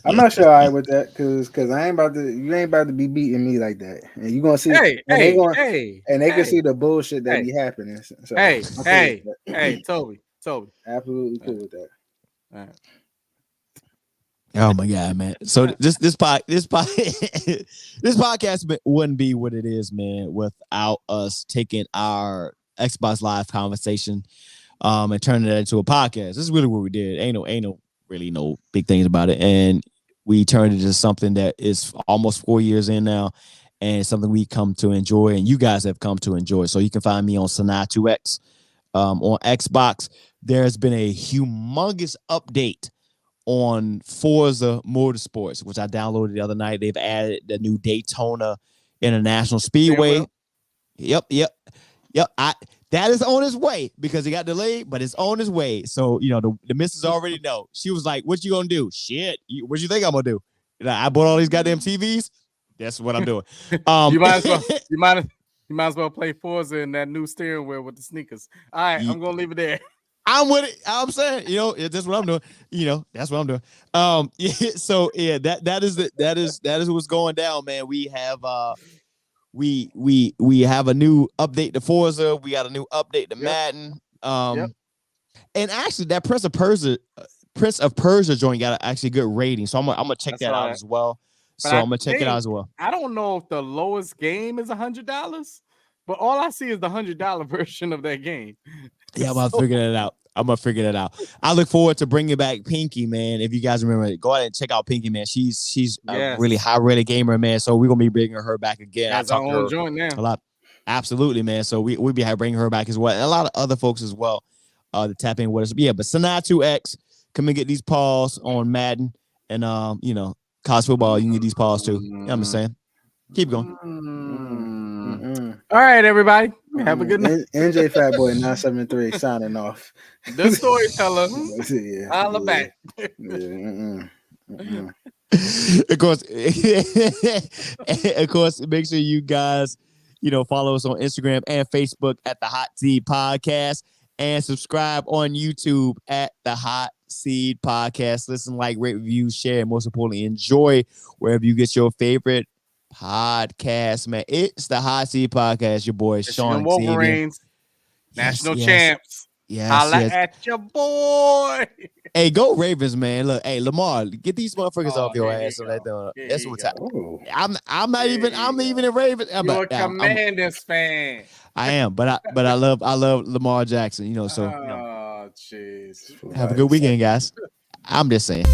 I'm not sure I with that because you ain't about to be beating me like that, and you gonna see. They can see the bullshit that be happening. So hey, Toby, absolutely cool with that. All right. Oh my God, man! So this podcast wouldn't be what it is, man, without us taking our Xbox Live conversation, and turning it into a podcast. This is really what we did. Ain't no really no big things about it, and we turned it into something that is almost 4 years in now, and it's something we come to enjoy, and you guys have come to enjoy. So you can find me on Sanaa2X on Xbox. There's been a humongous update on Forza Motorsports, which I downloaded the other night. They've added the new Daytona International Speedway. Yep. That is on its way because it got delayed, but it's on its way. So, the missus already know. She was like, what you gonna do? Shit. What you think I'm gonna do? I bought all these goddamn TVs. That's what I'm doing. You might as well play Forza in that new steering wheel with the sneakers. All right, I'm gonna leave it there. I'm with it. I'm saying, that's what I'm doing. That's what I'm doing. So yeah, that is what's going down, man. We have we have a new update to Forza. We got a new update to Madden. And actually, that Prince of Persia joint got actually good rating. So I'm gonna check that out as well. But I'm gonna check it out as well. I don't know if the lowest game is $100, but all I see is the $100 version of that game. Yeah, I'm gonna figure that out. I look forward to bringing back Pinky, man. If you guys remember, go ahead and check out Pinky, man. She's a really high-rated gamer, man. So we're gonna be bringing her back again. That's our own joint now. A lot, absolutely, man. So we'll be bringing her back as well, and a lot of other folks as well. To tap in with us, yeah. But Sanaa2X, come and get these paws on Madden and college football. You can get these paws too. You know what I'm saying? Keep going. All right, everybody. Have a good night. NJ Fatboy 973 signing off. The storyteller. Holla back. Of course, make sure you guys, follow us on Instagram and Facebook at the HOTSEED Podcast, and subscribe on YouTube at the HOTSEED Podcast. Listen, like, rate, review, share, and most importantly, enjoy wherever you get your favorite podcast, man. It's the HOTSEED Podcast. Your boy Sean Wolverines, national champs. Holla at your boy. Hey, go Ravens, man. Look, hey, Lamar, get these motherfuckers off your ass. That's what I'm not even a Ravens. You're a Commanders fan. I am, but I love Lamar Jackson, so Oh, jeez. have a good weekend, guys. I'm just saying.